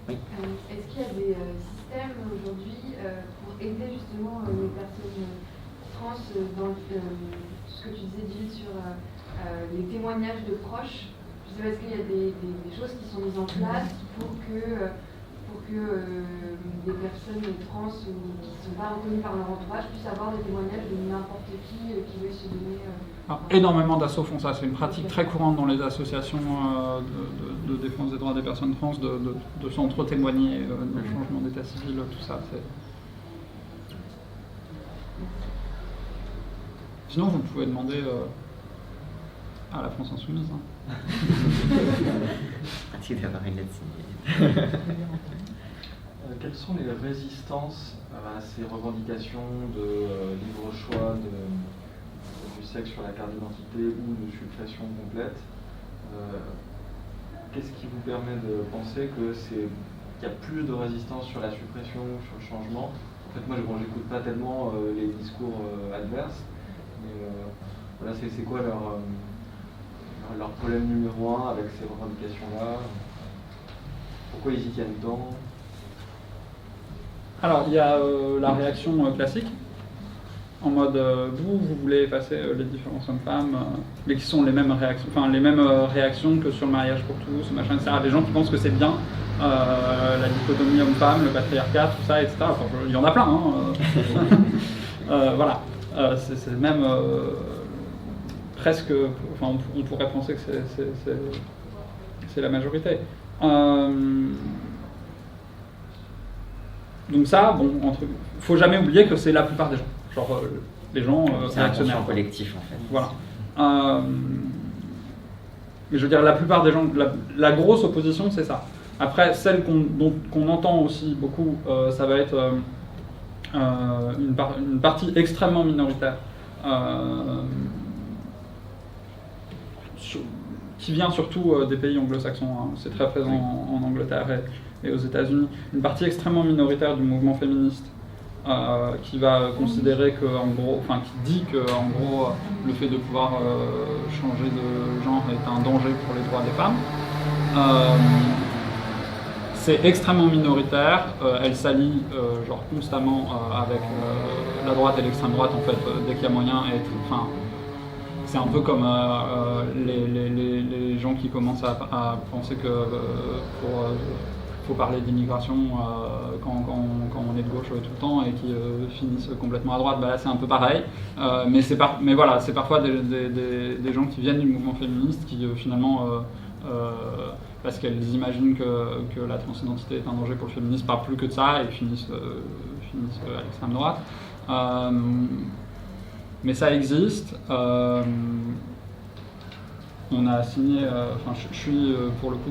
Oui. Est-ce qu'il y a des systèmes aujourd'hui pour aider justement les personnes trans dans ce que tu disais, Gilles, sur les témoignages de proches? Je sais pas, est-ce qu'il y a des choses qui sont mises en place pour que des personnes trans qui ne sont pas reconnues par leur entourage puissent avoir des témoignages de n'importe qui veut se donner Alors, énormément d'assos font ça, c'est une pratique très courante dans les associations de défense des droits des personnes trans de s'entre-témoigner dans le changement d'état civil, tout ça. Sinon, vous pouvez demander à la France Insoumise. Hein. Pratique d'avoir une lettre signée. Quelles sont les résistances à ces revendications de libre choix du sexe sur la carte d'identité ou de suppression complète? Qu'est-ce qui vous permet de penser qu'il y a plus de résistance sur la suppression, sur le changement? En fait, moi, j'écoute pas tellement les discours adverses, mais voilà, c'est quoi leur problème numéro 1 avec ces revendications-là? Pourquoi ils y tiennent tant? Alors, il y a la réaction classique, en mode vous voulez effacer les différences hommes-femmes, mais qui sont les mêmes réactions que sur le mariage pour tous, machin, etc. Des gens qui pensent que c'est bien la dichotomie homme-femme, le patriarcat, tout ça, etc. Enfin, il y en a plein. Hein. Voilà, c'est même presque. Enfin, on pourrait penser que c'est la majorité. Donc ça, bon, faut jamais oublier que c'est la plupart des gens. Genre les gens c'est un réactionnaires. conscient collectif en fait. Voilà. Mais je veux dire, la plupart des gens, la grosse opposition, c'est ça. Après, celle qu'on entend aussi beaucoup, ça va être une partie extrêmement minoritaire qui vient surtout des pays anglo-saxons. Hein. C'est très présent en Angleterre et aux États-Unis. Une partie extrêmement minoritaire du mouvement féministe qui va considérer que, en gros, enfin, qui dit que, en gros, le fait de pouvoir changer de genre est un danger pour les droits des femmes. C'est extrêmement minoritaire. Elle s'allie genre constamment avec la droite et l'extrême droite en fait dès qu'il y a moyen. Enfin, c'est un peu comme les gens qui commencent à penser que faut parler d'immigration quand on est de gauche tout le temps et qui finissent complètement à droite. Bah là, c'est un peu pareil. Mais voilà, c'est parfois des gens qui viennent du mouvement féministe qui finalement, parce qu'elles imaginent que la transidentité est un danger pour le féminisme, parlent plus que de ça et finissent à l'extrême droite. Mais ça existe. On a signé, je suis pour le coup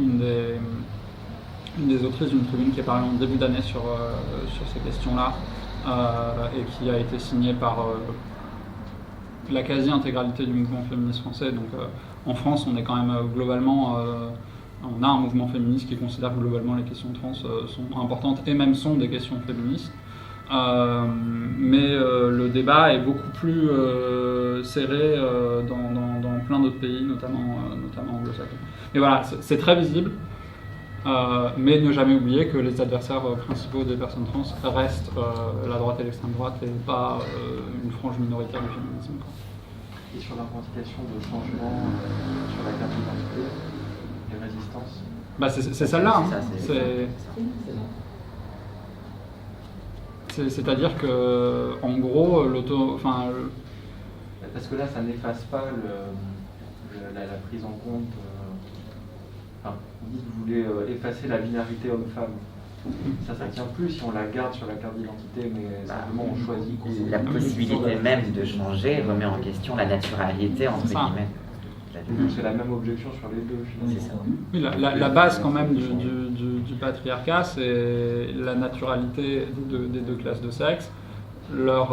une des autrices d'une tribune qui est parue en début d'année sur ces questions-là et qui a été signée par la quasi-intégralité du mouvement féministe français. Donc en France, on est quand même globalement, on a un mouvement féministe qui considère que globalement les questions trans sont importantes et même sont des questions féministes. Mais le débat est beaucoup plus serré dans plein d'autres pays, notamment anglo-saxons. Et voilà, c'est très visible. Mais ne jamais oublier que les adversaires principaux des personnes trans restent la droite et l'extrême droite et pas une frange minoritaire du féminisme. Et sur la revendication de changement sur la carte d'identité, les résistances? Bah c'est celle-là. C'est-à-dire que, en gros, parce que là, ça n'efface pas la prise en compte. Vous dites que vous voulez effacer la binarité homme-femme. Ça tient plus si on la garde sur la carte d'identité, mais simplement on choisit. La possibilité même de changer remet en question la naturalité, entre guillemets. Donc c'est la même objection sur les deux, finalement. Oui, la base quand même du patriarcat, c'est la naturalité des deux classes de sexe, leur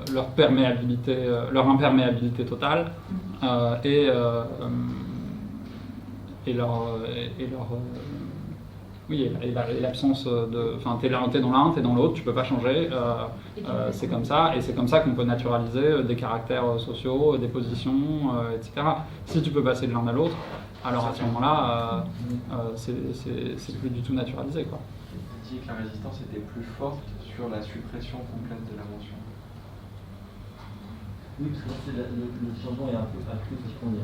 imperméabilité totale et l'absence t'es dans l'un, t'es dans l'autre, tu peux pas changer, c'est comme ça, et c'est comme ça qu'on peut naturaliser des caractères sociaux, des positions, etc. Si tu peux passer de l'un à l'autre, alors à ce moment-là, c'est plus du tout naturalisé, quoi. Vous disiez que la résistance était plus forte sur la suppression complète de la mention. Oui, parce que le changement est un peu accru, je pense.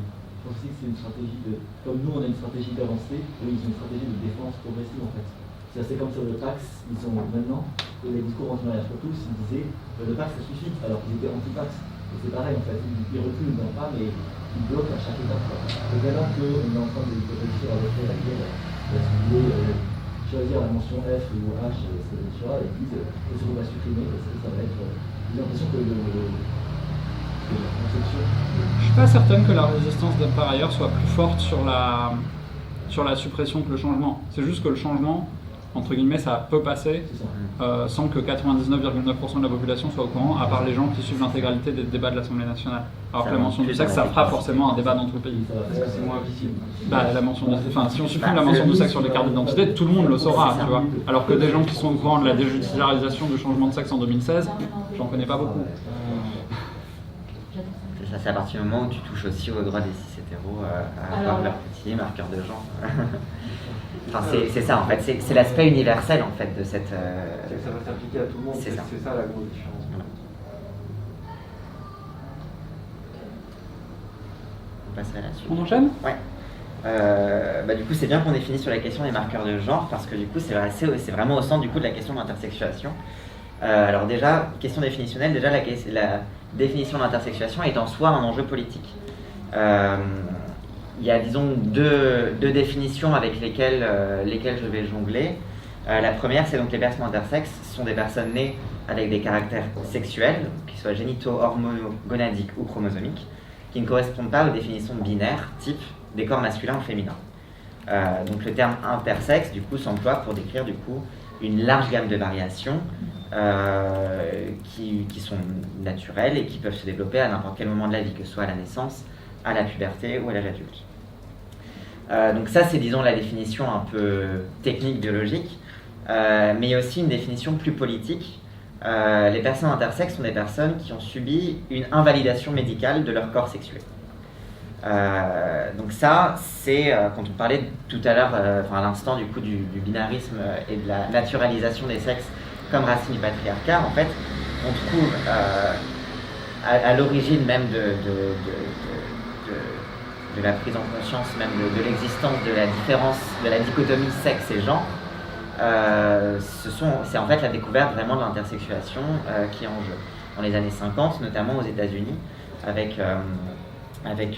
Je pense que c'est une stratégie comme nous on a une stratégie d'avancée, eux ils ont une stratégie de défense progressive en fait. C'est comme sur le Pax, ils ont maintenant, les discours anti-mariage pour tous, ils disaient le Pax ça suffit, alors qu'ils étaient anti-Pax. Et c'est pareil en fait, ils reculent dans pas, mais ils bloquent à chaque étape. Et maintenant qu'on est en train de réussir à refaire la guerre, parce qu'ils voulaient choisir la mention F ou H, etc. Et puis ce qu'on va supprimer, parce que ça va être. J'ai l'impression que Je suis pas certaine que la résistance par ailleurs soit plus forte sur la suppression que le changement. C'est juste que le changement, entre guillemets, ça peut passer sans que 99,9% de la population soit au courant, à part les gens qui suivent l'intégralité des débats de l'Assemblée nationale. Alors que la mention du sexe, ça fera forcément un débat dans tout le pays. C'est moins visible. La mention si on supprime la mention du sexe sur les cartes d'identité, tout le monde le saura, tu vois. Alors que des gens qui sont au courant de la déjudiciarisation du changement de sexe en 2016, j'en connais pas beaucoup. Ça, c'est à partir du moment où tu touches aussi aux droits des cis hétéros à avoir leur petit marqueur de genre. Enfin, c'est ça en fait, c'est l'aspect universel en fait de cette. Ça va s'appliquer à tout le monde, c'est ça la grosse différence. Voilà. On passe à la suite. On enchaîne ? Ouais. Du coup, c'est bien qu'on ait fini sur la question des marqueurs de genre parce que du coup, c'est vraiment au centre du coup de la question de l'intersexuation. Alors déjà, question définitionnelle, déjà la définition de l'intersexuation est en soi un enjeu politique. Il y a, disons, deux définitions avec lesquelles je vais jongler. La première, c'est donc les personnes intersexes sont des personnes nées avec des caractères sexuels, qu'ils soient génitaux, hormono-gonadiques ou chromosomiques, qui ne correspondent pas aux définitions binaires, type des corps masculins ou féminins. Donc le terme intersexe, du coup, s'emploie pour décrire, du coup, une large gamme de variations qui sont naturelles et qui peuvent se développer à n'importe quel moment de la vie, que ce soit à la naissance, à la puberté ou à l'âge adulte. Donc ça, c'est, disons, la définition un peu technique, biologique, mais il y a aussi une définition plus politique. Les personnes intersexes sont des personnes qui ont subi une invalidation médicale de leur corps sexuel. Donc ça, c'est, quand on parlait tout à l'heure, à l'instant du coup du binarisme et de la naturalisation des sexes comme racine du patriarcat, en fait, on trouve à l'origine même de la prise en conscience même de l'existence de la différence, de la dichotomie sexe et genre, c'est en fait la découverte vraiment de l'intersexuation qui est en jeu. Dans les années 50, notamment aux États-Unis, avec je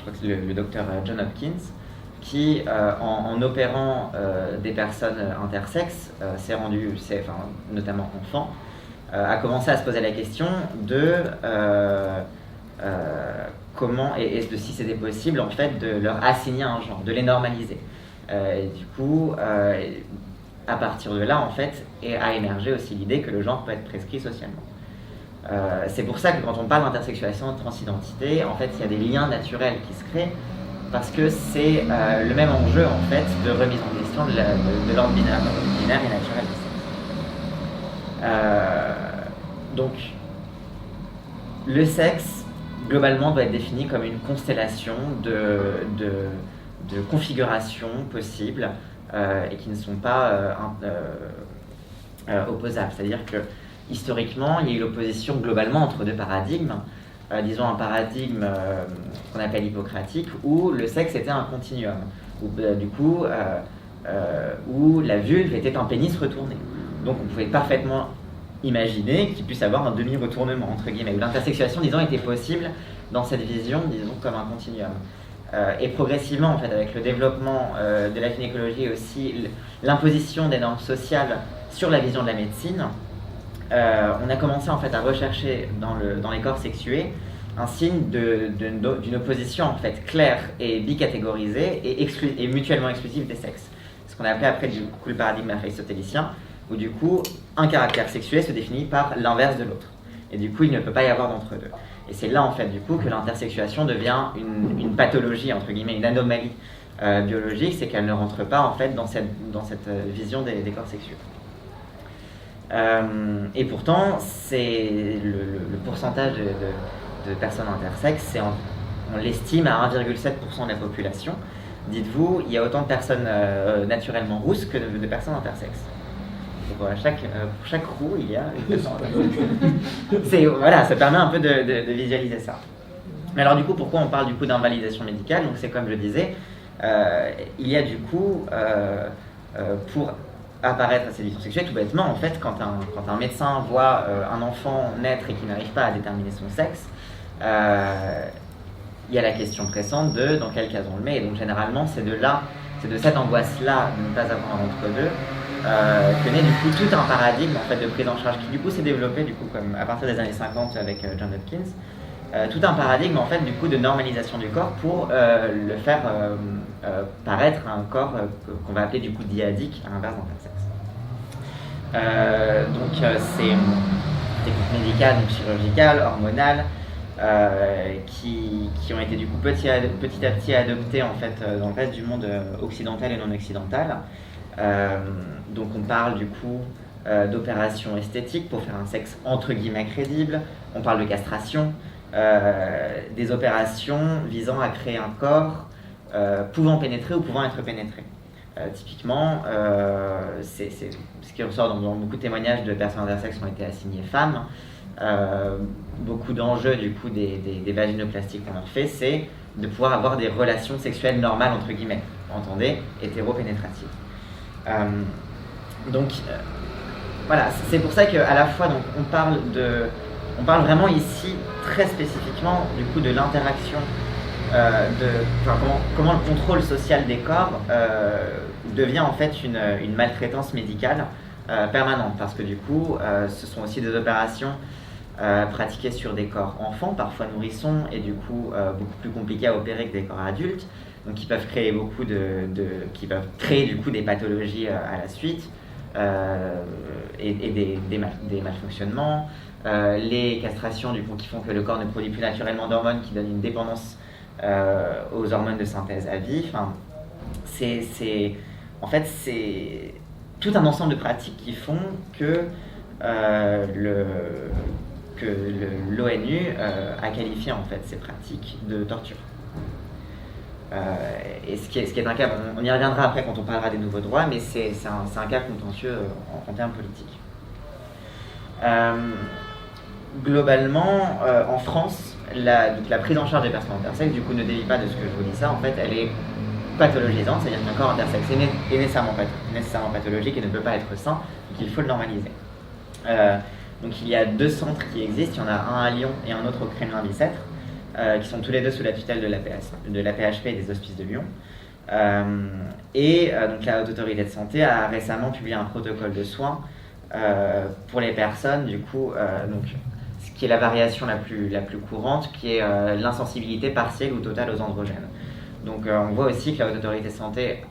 crois que le docteur John Hopkins, qui en opérant des personnes intersexes, notamment enfants, a commencé à se poser la question de comment et de si c'était possible en fait de leur assigner un genre, de les normaliser. Et du coup, à partir de là en fait, a émergé aussi l'idée que le genre peut être prescrit socialement. C'est pour ça que quand on parle d'intersexuation et de transidentité, en fait, il y a des liens naturels qui se créent parce que c'est le même enjeu en fait de remise en question de l'ordre binaire et naturel du sexe. Donc, le sexe globalement doit être défini comme une constellation de configurations possibles et qui ne sont pas opposables. C'est-à-dire que historiquement, il y a eu l'opposition globalement entre deux paradigmes. Disons un paradigme qu'on appelle hippocratique, où le sexe était un continuum, où la vulve était un pénis retourné. Donc on pouvait parfaitement imaginer qu'il puisse avoir un demi-retournement, entre guillemets, où l'intersexuation, disons, était possible dans cette vision, disons, comme un continuum. Et progressivement, en fait, avec le développement de la gynécologie et aussi l'imposition des normes sociales sur la vision de la médecine, on a commencé en fait à rechercher dans les corps sexués un signe d'une opposition en fait claire et bicatégorisée et mutuellement exclusive des sexes. Ce qu'on a appelé après du coup le paradigme aristotélicien, où du coup un caractère sexué se définit par l'inverse de l'autre. Et du coup il ne peut pas y avoir d'entre-deux. Et c'est là en fait du coup que l'intersexuation devient une pathologie, entre guillemets, une anomalie biologique, c'est qu'elle ne rentre pas en fait dans cette vision des corps sexués. Et pourtant, c'est le pourcentage de personnes intersexes, on l'estime à 1,7% de la population. Dites-vous, il y a autant de personnes naturellement rousses que de personnes intersexes. Donc, pour chaque roue, il y a une personne intersexe. Voilà, ça permet un peu de visualiser ça. Mais alors du coup, pourquoi on parle du coup d'invalidation médicale? Donc c'est comme je disais, il y a du coup, pour apparaître à cette vision sexuelle, tout bêtement, en fait, quand un médecin voit un enfant naître et qui n'arrive pas à déterminer son sexe, il y a la question pressante de dans quel cas on le met. Et donc généralement, c'est c'est de cette angoisse-là de ne pas avoir un entre-deux que naît du coup tout un paradigme en fait, de prise en charge qui du coup s'est développé du coup, comme à partir des années 50 avec John Hopkins, tout un paradigme en fait du coup de normalisation du corps pour le faire paraître un corps qu'on va appeler du coup dyadique à l'inverse d'intersexe. Donc c'est techniques médicales, donc chirurgicales, hormonales, qui ont été du coup petit à petit adoptées en fait dans le reste du monde occidental et non occidental. Donc on parle du coup d'opérations esthétiques pour faire un sexe entre guillemets crédible, on parle de castration, des opérations visant à créer un corps pouvant pénétrer ou pouvant être pénétré. Typiquement, c'est ce qui ressort dans beaucoup de témoignages de personnes intersexes qui ont été assignées femmes. Beaucoup d'enjeux du coup des vaginoplasties qu'on leur fait, c'est de pouvoir avoir des relations sexuelles normales entre guillemets, entendez, hétéropénétratives. Donc voilà, c'est pour ça qu'à la fois donc, on parle vraiment ici très spécifiquement du coup de l'interaction comment le contrôle social des corps devient en fait une maltraitance médicale permanente, parce que du coup ce sont aussi des opérations pratiquées sur des corps enfants, parfois nourrissons, et du coup beaucoup plus compliqués à opérer que des corps adultes, donc qui peuvent créer qui peuvent créer du coup des pathologies à la suite et des malfonctionnements, les castrations du coup qui font que le corps ne produit plus naturellement d'hormones, qui donnent une dépendance aux hormones de synthèse à vie. Enfin, c'est tout un ensemble de pratiques qui font que l'ONU a qualifié en fait ces pratiques de torture. Et ce qui est un cas, on y reviendra après quand on parlera des nouveaux droits, mais c'est un cas contentieux en termes politiques. Globalement, en France, la prise en charge des personnes intersexes, du coup, ne dévie pas de ce que je vous dis ça. En fait, elle est pathologisante, c'est-à-dire qu'un corps intersexe est nécessairement pathologique et ne peut pas être sain, donc il faut le normaliser. Donc il y a 2 centres qui existent, il y en a un à Lyon et un autre au Kremlin-Bicêtre, qui sont tous les deux sous la tutelle de la PHP et des Hospices de Lyon. Donc la Haute Autorité de Santé a récemment publié un protocole de soins pour les personnes, du coup, donc, ce qui est la variation la plus courante, qui est l'insensibilité partielle ou totale aux androgènes. Donc on voit aussi que la Haute Autorité de Santé,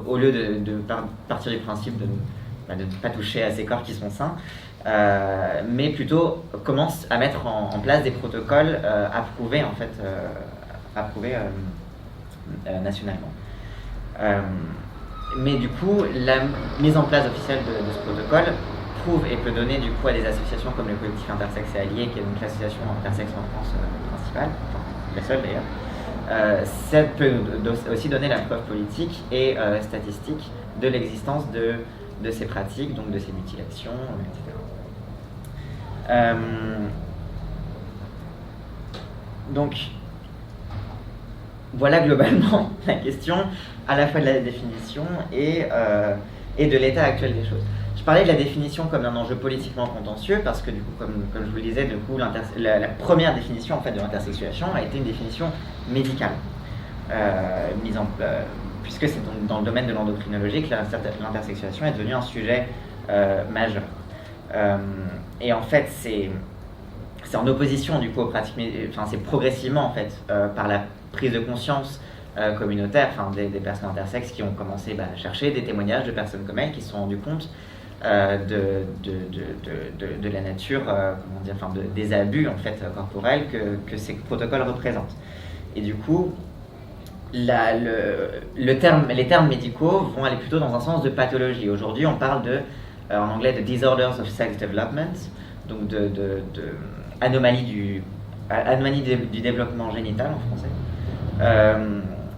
au lieu de partir du principe de ne pas toucher à ces corps qui sont sains, mais plutôt commence à mettre en place des protocoles approuvés en fait, nationalement. Mais du coup, la mise en place officielle de ce protocole prouve et peut donner du coup à des associations comme le collectif Intersexe et Alliés, qui est donc l'association intersexe en France principale, enfin la seule d'ailleurs, ça peut aussi donner la preuve politique et statistique de l'existence de ces pratiques, donc de ces mutilations, etc. Donc voilà globalement la question à la fois de la définition et de l'état actuel des choses. Je parlais de la définition comme un enjeu politiquement contentieux parce que du coup, comme je vous le disais, du coup, la première définition en fait de l'intersexuation a été une définition médicale, puisque c'est dans le domaine de l'endocrinologie que l'intersexuation est devenue un sujet majeur. Et en fait, c'est en opposition du coup aux pratiques, c'est progressivement en fait par la prise de conscience communautaire, des personnes intersexes qui ont commencé à chercher des témoignages de personnes comme elles qui se sont rendues compte de la nature, des abus en fait corporels que ces protocoles représentent. Et du coup, les termes médicaux vont aller plutôt dans un sens de pathologie. Aujourd'hui, on parle en anglais de disorders of sex development, donc de anomalie du développement génital en français.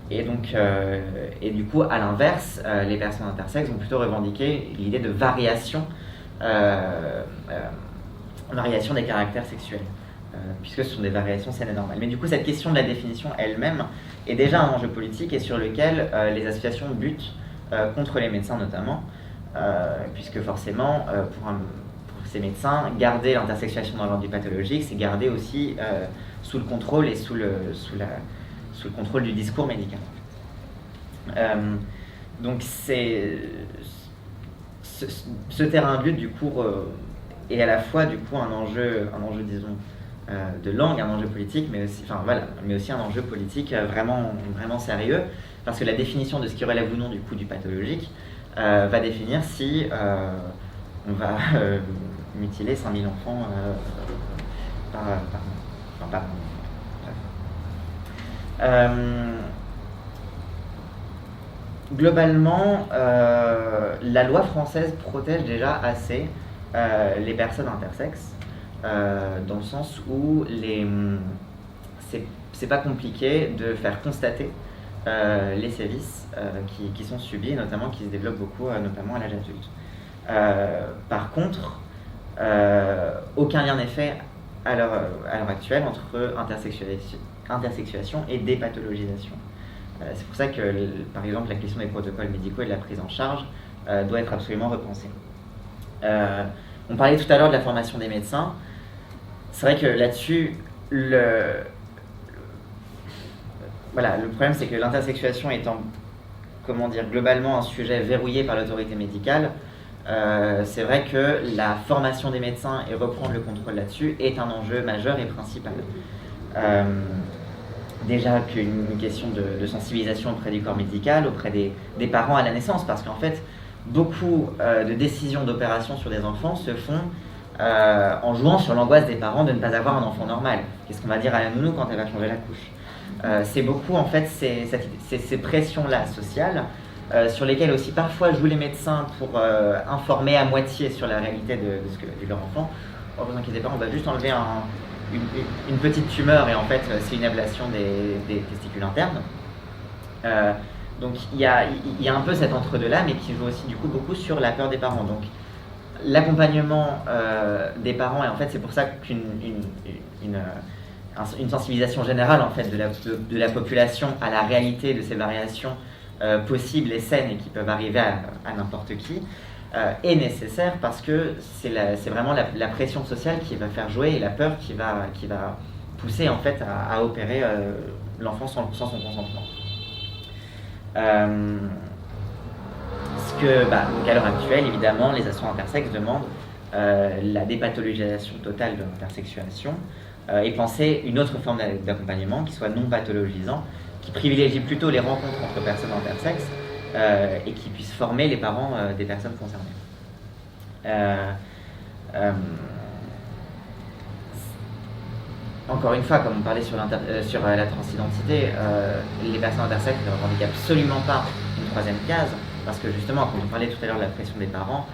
Et du coup, à l'inverse, les personnes intersexes vont plutôt revendiquer l'idée de variation des caractères sexuels, puisque ce sont des variations saines et normales. Mais du coup, cette question de la définition elle-même est déjà un enjeu politique et sur lequel les associations butent contre les médecins notamment, puisque forcément, pour ces médecins, garder l'intersexuation dans l'ordre du pathologique, c'est garder aussi sous le contrôle et sous le contrôle du discours médical. Donc ce terrain but du coup est à la fois du coup un enjeu disons de langue, un enjeu politique, mais aussi un enjeu politique vraiment sérieux, parce que la définition de ce qui relève ou non du coup du pathologique va définir si on va mutiler 5000 enfants par an. Globalement, la loi française protège déjà assez les personnes intersexes, dans le sens où c'est pas compliqué de faire constater les sévices qui sont subis, notamment qui se développent beaucoup, notamment à l'âge adulte. Par contre, aucun lien n'est fait à l'heure actuelle entre intersexuation et dépathologisation. C'est pour ça que, par exemple, la question des protocoles médicaux et de la prise en charge doit être absolument repensée. On parlait tout à l'heure de la formation des médecins. C'est vrai que là-dessus, le problème, c'est que l'intersexuation étant, globalement un sujet verrouillé par l'autorité médicale, c'est vrai que la formation des médecins et reprendre le contrôle là-dessus est un enjeu majeur et principal. Déjà qu'une question de sensibilisation auprès du corps médical, auprès des parents à la naissance, parce qu'en fait, beaucoup de décisions d'opération sur des enfants se font en jouant sur l'angoisse des parents de ne pas avoir un enfant normal. Qu'est-ce qu'on va dire à la nounou quand elle va changer la couche ? C'est beaucoup en fait ces pressions-là sociales sur lesquelles aussi parfois jouent les médecins pour informer à moitié sur la réalité de ce que vit leur enfant. Oh, vous inquiétez pas, on va juste enlever une petite tumeur et en fait c'est une ablation des testicules internes. Donc il y a un peu cet entre-deux-là, mais qui joue aussi du coup beaucoup sur la peur des parents. Donc l'accompagnement des parents, et en fait c'est pour ça qu'une sensibilisation générale en fait de la population à la réalité de ces variations possibles et saines et qui peuvent arriver à n'importe qui est nécessaire, parce que c'est vraiment la pression sociale qui va faire jouer et la peur qui va pousser en fait à opérer l'enfant sans son consentement. Donc à l'heure actuelle, évidemment, les associations intersexes demandent la dépathologisation totale de l'intersexuation et penser une autre forme d'accompagnement qui soit non pathologisant, qui privilégie plutôt les rencontres entre personnes intersexes et qui puisse former les parents des personnes concernées. Encore une fois, comme on parlait sur la transidentité, les personnes intersexes ne revendiquent absolument pas une troisième case, parce que justement, quand on parlait tout à l'heure de la pression des parents,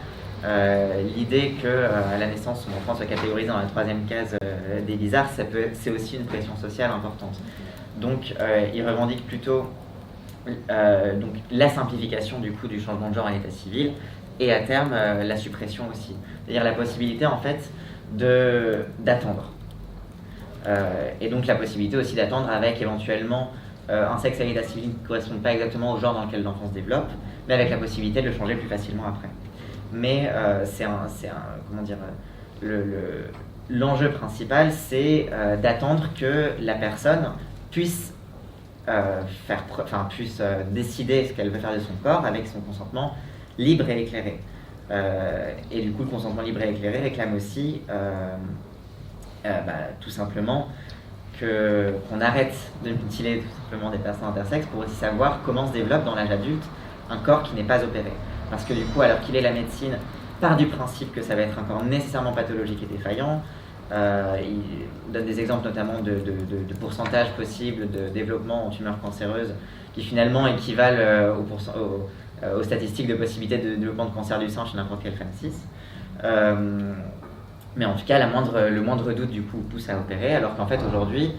l'idée qu'à la naissance, son enfant soit catégorisé dans la troisième case des bizarres, c'est aussi une pression sociale importante. Donc, ils revendiquent plutôt donc, la simplification du coup du changement de genre à l'état civil, et à terme la suppression aussi. C'est-à-dire la possibilité en fait d'attendre. Et donc la possibilité aussi d'attendre avec éventuellement un sexe à l'état civil qui ne correspond pas exactement au genre dans lequel l'enfant se développe, mais avec la possibilité de le changer plus facilement après. Mais l'enjeu principal, c'est d'attendre que la personne puisse décider ce qu'elle veut faire de son corps avec son consentement libre et éclairé. Et du coup, le consentement libre et éclairé réclame aussi tout simplement qu'on arrête de mutiler tout simplement des personnes intersexes pour aussi savoir comment se développe dans l'âge adulte un corps qui n'est pas opéré. Parce que du coup, alors qu'il est la médecine part du principe que ça va être un corps nécessairement pathologique et défaillant, il donne des exemples notamment de pourcentage possible de développement en tumeurs cancéreuses qui finalement équivalent aux statistiques de possibilité de développement de cancer du sein chez n'importe quelle femme cis. Mais en tout cas, le moindre doute du coup pousse à opérer, alors qu'en fait aujourd'hui,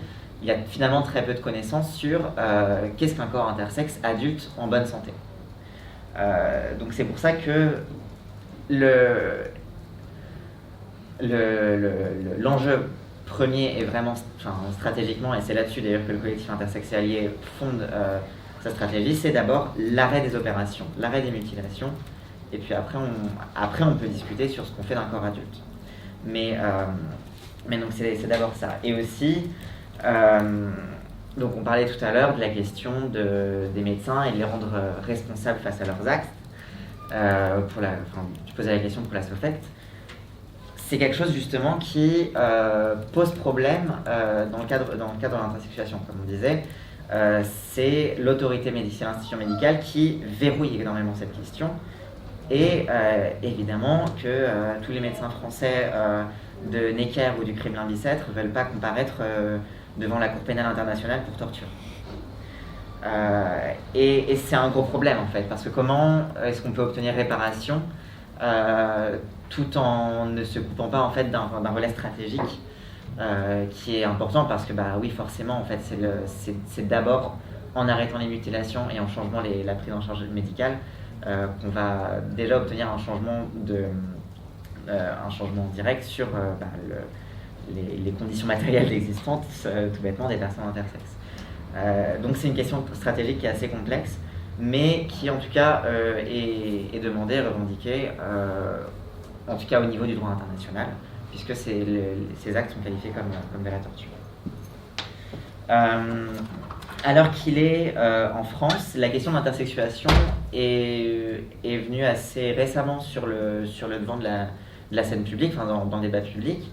il y a finalement très peu de connaissances sur qu'est-ce qu'un corps intersexe adulte en bonne santé. Donc c'est pour ça que l'enjeu premier est vraiment stratégiquement, et c'est là-dessus d'ailleurs que le collectif Intersexe et Alliés fonde sa stratégie, c'est d'abord l'arrêt des opérations, l'arrêt des mutilations, et puis après on peut discuter sur ce qu'on fait d'un corps adulte. Mais donc c'est d'abord ça. Et aussi, Donc on parlait tout à l'heure de la question des médecins et de les rendre responsables face à leurs actes. Tu posais la question pour la SOFECT. C'est quelque chose justement qui pose problème dans le cadre de l'intersexuation, comme on disait. C'est l'autorité médicale, l'institution médicale qui verrouille énormément cette question. Et évidemment que tous les médecins français de Necker ou du Kremlin-Bicêtre ne veulent pas comparaître devant la Cour pénale internationale pour torture. Et c'est un gros problème en fait, parce que comment est-ce qu'on peut obtenir réparation tout en ne se coupant pas en fait d'un relais stratégique qui est important, parce que oui, forcément en fait c'est d'abord en arrêtant les mutilations et en changeant la prise en charge médicale qu'on va déjà obtenir un changement direct sur les conditions matérielles existantes, tout bêtement, des personnes intersexes. Donc c'est une question stratégique qui est assez complexe, mais qui en tout cas est demandée, revendiquée, en tout cas au niveau du droit international, puisque ces actes sont qualifiés comme de la torture. Alors qu'il est en France, la question de l'intersexuation est venue assez récemment sur le devant de la scène publique, enfin dans le débat public,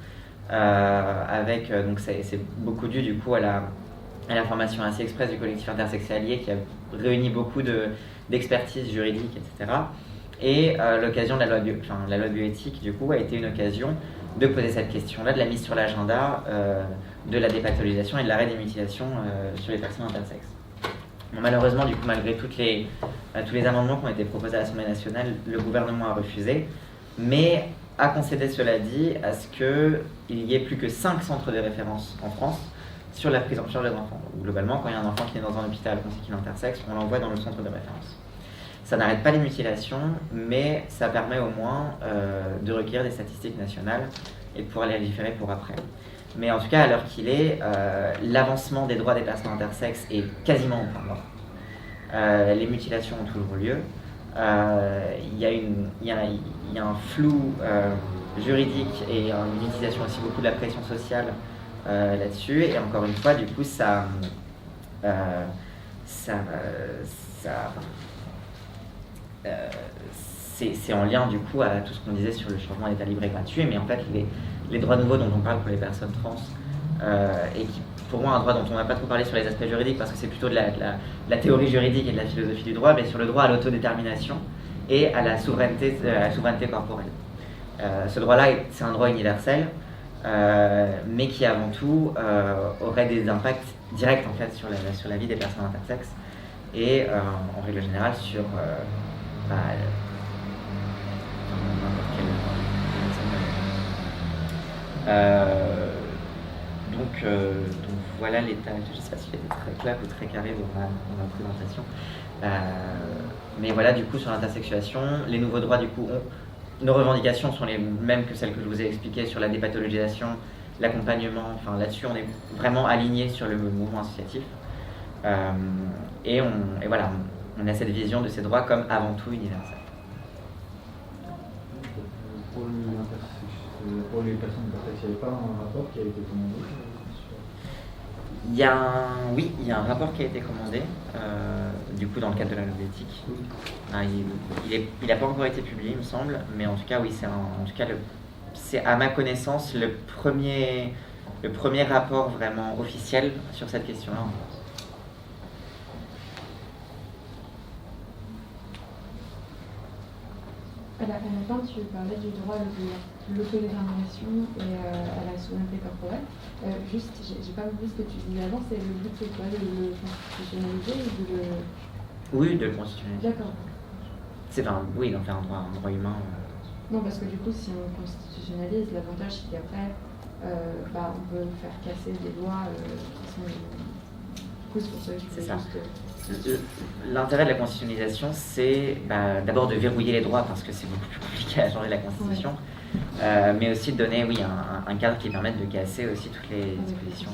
avec donc c'est beaucoup dû du coup à la formation assez express du collectif Intersexualier, qui a réuni beaucoup d'expertise juridique, etc. Et l'occasion de la loi bioéthique du coup a été une occasion de poser cette question-là, de la mise sur l'agenda de la dépathologisation et de l'arrêt des mutilations sur les personnes intersexes. Bon, malheureusement, du coup, malgré tous les amendements qui ont été proposés à l'Assemblée nationale, le gouvernement a refusé, mais a concédé, cela dit, à ce qu'il y ait plus que 5 centres de référence en France sur la prise en charge des enfants. Globalement, quand il y a un enfant qui est dans un hôpital qu'on sait qu'il est intersexe, on l'envoie dans le centre de référence. Ça n'arrête pas les mutilations, mais ça permet au moins de recueillir des statistiques nationales et de pouvoir les légiférer pour après. Mais en tout cas, à l'heure qu'il est, l'avancement des droits des personnes intersexes est quasiment au point mort. Les mutilations ont toujours lieu. Il y a un flou juridique et une utilisation aussi beaucoup de la pression sociale là-dessus. Et encore une fois, du coup, c'est en lien du coup à tout ce qu'on disait sur le changement d'état libre et gratuit, mais en fait les droits nouveaux dont on parle pour les personnes trans, et qui pour moi un droit dont on n'a pas trop parlé sur les aspects juridiques parce que c'est plutôt de la théorie juridique et de la philosophie du droit, mais sur le droit à l'autodétermination et à la souveraineté corporelle. Ce droit-là, c'est un droit universel, mais qui avant tout aurait des impacts directs en fait sur la vie des personnes intersexes et en règle générale sur n'importe quelle donc voilà l'état. Je ne sais pas si j'étais très clair ou très carré dans ma présentation, mais voilà, du coup sur l'intersexuation, les nouveaux droits, du coup, nos revendications sont les mêmes que celles que je vous ai expliquées sur la dépathologisation, l'accompagnement. Enfin là-dessus on est vraiment aligné sur le mouvement associatif, et voilà, on a cette vision de ces droits comme avant tout universels. Pour les personnes intersexes, il n'y avait pas un rapport qui a été commandé Il y a un rapport qui a été commandé, du coup dans le cadre de la loi d'éthique. Il n'a pas encore été publié, il me semble, mais en tout cas, oui, c'est à ma connaissance le premier rapport vraiment officiel sur cette question-là en France. À la fin, tu parlais du droit de l'autodétermination et à la souveraineté corporelle. Juste, j'ai pas compris ce que tu disais avant, c'est le but, c'est quoi, de le constitutionnaliser ou de le... Oui, de le constitutionnaliser. D'accord. Oui, d'en faire un droit humain. Non, parce que du coup, si on constitutionnalise, l'avantage, c'est qu'après, on peut faire casser des lois qui sont... C'est ça. L'intérêt de la constitutionnalisation, c'est d'abord de verrouiller les droits, parce que c'est beaucoup plus compliqué à changer la Constitution, mais aussi de donner un cadre qui permette de casser aussi toutes les dispositions.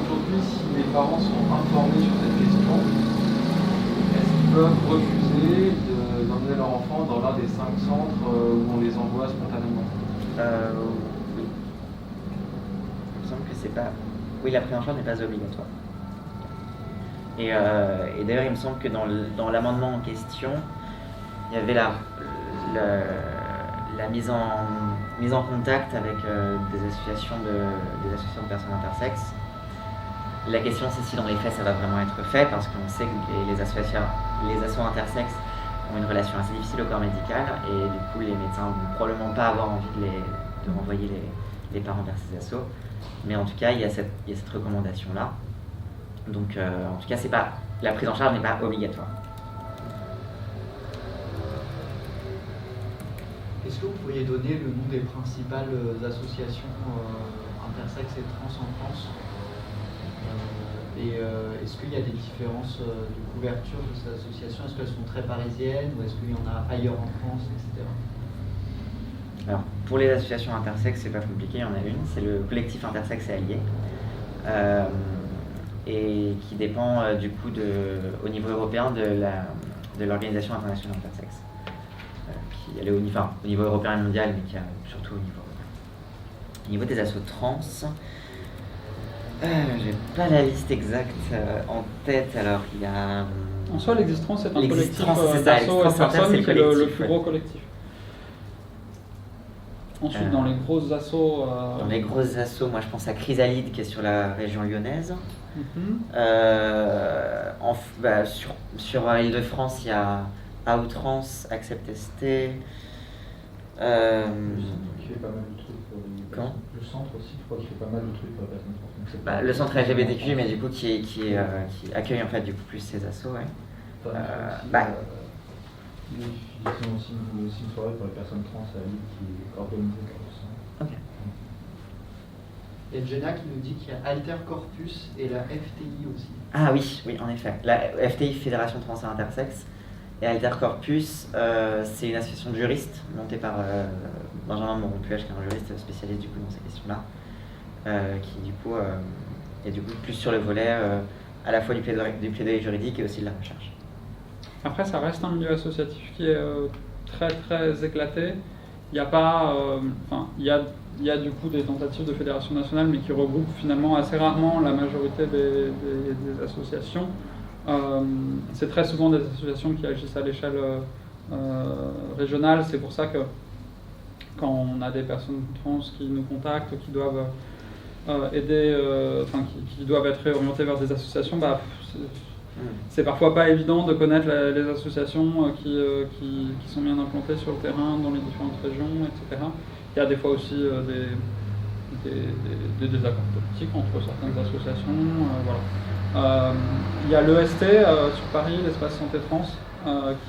Aujourd'hui, si les parents sont informés sur cette question, est-ce qu'ils peuvent refuser d'emmener leur enfant dans l'un des 5 centres où on les envoie spontanément. Oui. Il me semble que c'est pas... Oui, la prise en charge n'est pas obligatoire. Et d'ailleurs, il me semble que dans l'amendement en question, il y avait la mise en contact avec des associations de personnes intersexes. La question, c'est si dans les faits, ça va vraiment être fait, parce qu'on sait que les assos intersexes ont une relation assez difficile au corps médical, et du coup, les médecins ne vont probablement pas avoir envie de renvoyer les parents vers ces assos. Mais en tout cas, il y a cette recommandation-là. Donc, en tout cas, la prise en charge n'est pas obligatoire. Est-ce que vous pourriez donner le nom des principales associations intersexes et trans en France est-ce qu'il y a des différences de couverture de ces associations? Est-ce qu'elles sont très parisiennes ou est-ce qu'il y en a ailleurs en France, etc. Alors, pour les associations intersexes, c'est pas compliqué, il y en a une, c'est le collectif Intersexes et Alliés, et qui dépend du coup au niveau européen de l'Organisation internationale intersexes, qui elle est au niveau européen et mondial, mais qui a surtout au niveau européen. Au niveau des assos trans, j'ai pas la liste exacte en tête, alors il y a... En soi, l'Existence c'est un collectif L'Existence, c'est ça, d'assos et l'Existence Inter, personnes c'est le qui est le collectif, plus ouais. gros collectif. Ensuite, dans les grosses assos... Dans les grosses assos, moi je pense à Chrysalide qui est sur la région lyonnaise. Sur Île-de-France, il y a Outrance, Accept ST. Qui fait pas mal de trucs pour les Comment ? Le centre aussi, je crois qu'il fait pas mal de trucs pour les personnes trans. Le centre LGBTQ, mais du coup qui accueille en fait du coup plus ces assos, ouais. Ils font aussi une soirée pour les personnes trans à Lille qui est organisée par le centre. Ok. Il y a Jenna qui nous dit qu'il y a Alter Corpus et la FTI aussi. Ah oui, en effet. La FTI, Fédération Trans et Intersexes, et Alter Corpus, c'est une association de juristes montée par Benjamin Moron-Puech, qui est un juriste spécialiste du coup dans ces questions-là, qui du coup est du coup plus sur le volet à la fois du plaidoyer juridique et aussi de la recherche. Après, ça reste un milieu associatif qui est très très éclaté. Il n'y a pas, il y a du coup des tentatives de fédération nationale, mais qui regroupent finalement assez rarement la majorité des associations. C'est très souvent des associations qui agissent à l'échelle régionale. C'est pour ça que quand on a des personnes trans qui nous contactent, qui doivent aider, qui doivent être réorientées vers des associations, c'est parfois pas évident de connaître les associations qui sont bien implantées sur le terrain dans les différentes régions, etc. Il y a des fois aussi des désaccords politiques entre certaines associations. Voilà. Il y a l'EST sur Paris, l'espace santé trans,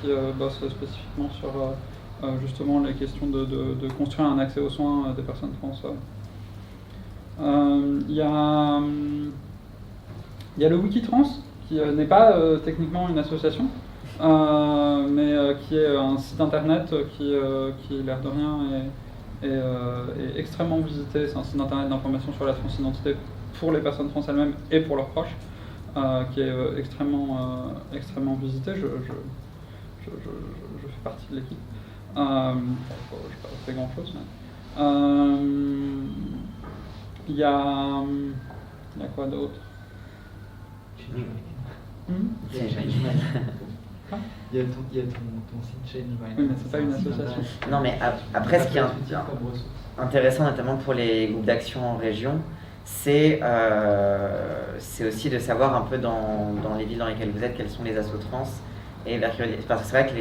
qui bosse spécifiquement sur justement les questions de construire un accès aux soins des personnes trans. Il y a le Wikitrans, qui n'est pas techniquement une association, mais qui est un site internet qui l'air de rien, est extrêmement visité. C'est un site internet d'information sur la transidentité pour les personnes trans elles-mêmes et pour leurs proches, qui est extrêmement visité. Je fais partie de l'équipe. Je n'ai pas fait grand-chose, mais... Il y a quoi d'autre? Il y a ton site Change. Oui, mais c'est pas une association. Non, mais après, ce qui est intéressant, notamment pour les groupes d'action en région, c'est aussi de savoir un peu dans les villes dans lesquelles vous êtes, quels sont les assos trans. Et parce que c'est vrai que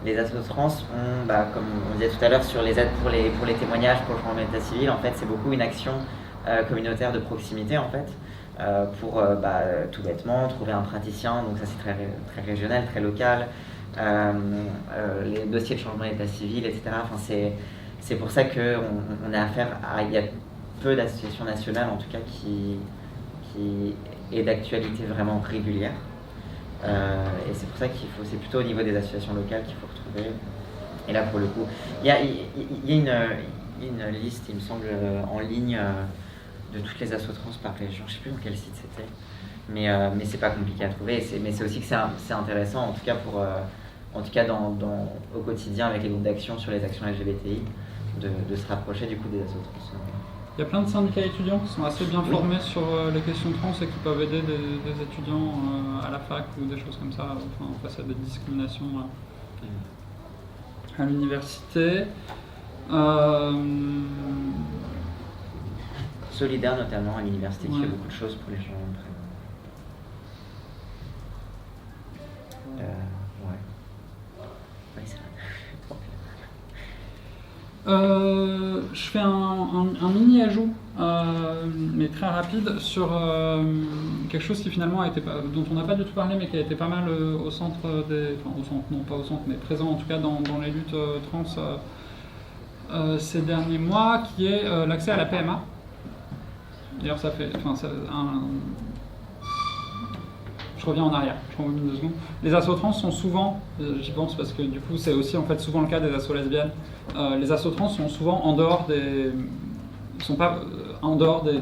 les assos trans ont, comme on disait tout à l'heure, sur les aides pour les témoignages, pour le changement d'état civil, en fait, c'est beaucoup une action communautaire de proximité, en fait. Pour tout bêtement trouver un praticien, donc ça c'est très, très régional, très local, les dossiers de changement d'état civil, etc. Enfin, c'est pour ça qu'on a affaire à, il y a peu d'associations nationales en tout cas qui est d'actualité vraiment régulière, et c'est pour ça c'est plutôt au niveau des associations locales qu'il faut retrouver. Et là pour le coup il y a une liste, il me semble, en ligne de toutes les assos trans par région, je ne sais plus dans quel site c'était, mais c'est pas compliqué à trouver, mais c'est aussi que c'est intéressant, en tout cas en tout cas au quotidien avec les groupes d'action sur les actions LGBTI, de se rapprocher du coup des assos trans. Il y a plein de syndicats étudiants qui sont assez bien formés sur les questions trans et qui peuvent aider des étudiants à la fac ou des choses comme ça, enfin, face à des discriminations à l'université. Solidaire notamment à l'université qui Ouais. fait beaucoup de choses pour les gens ouais. Oui, c'est vrai. Je fais un mini ajout, mais très rapide, sur quelque chose qui finalement a été, dont on n'a pas du tout parlé, mais qui a été pas mal au centre des, enfin au centre, non pas au centre, mais présent en tout cas dans les luttes trans ces derniers mois, qui est l'accès à la PMA. D'ailleurs, ça fait, je reviens en arrière, je rembobine 2 secondes. Les assos trans sont souvent, j'y pense parce que du coup c'est aussi en fait souvent le cas des assos lesbiennes, les assos trans sont souvent en dehors sont pas en dehors des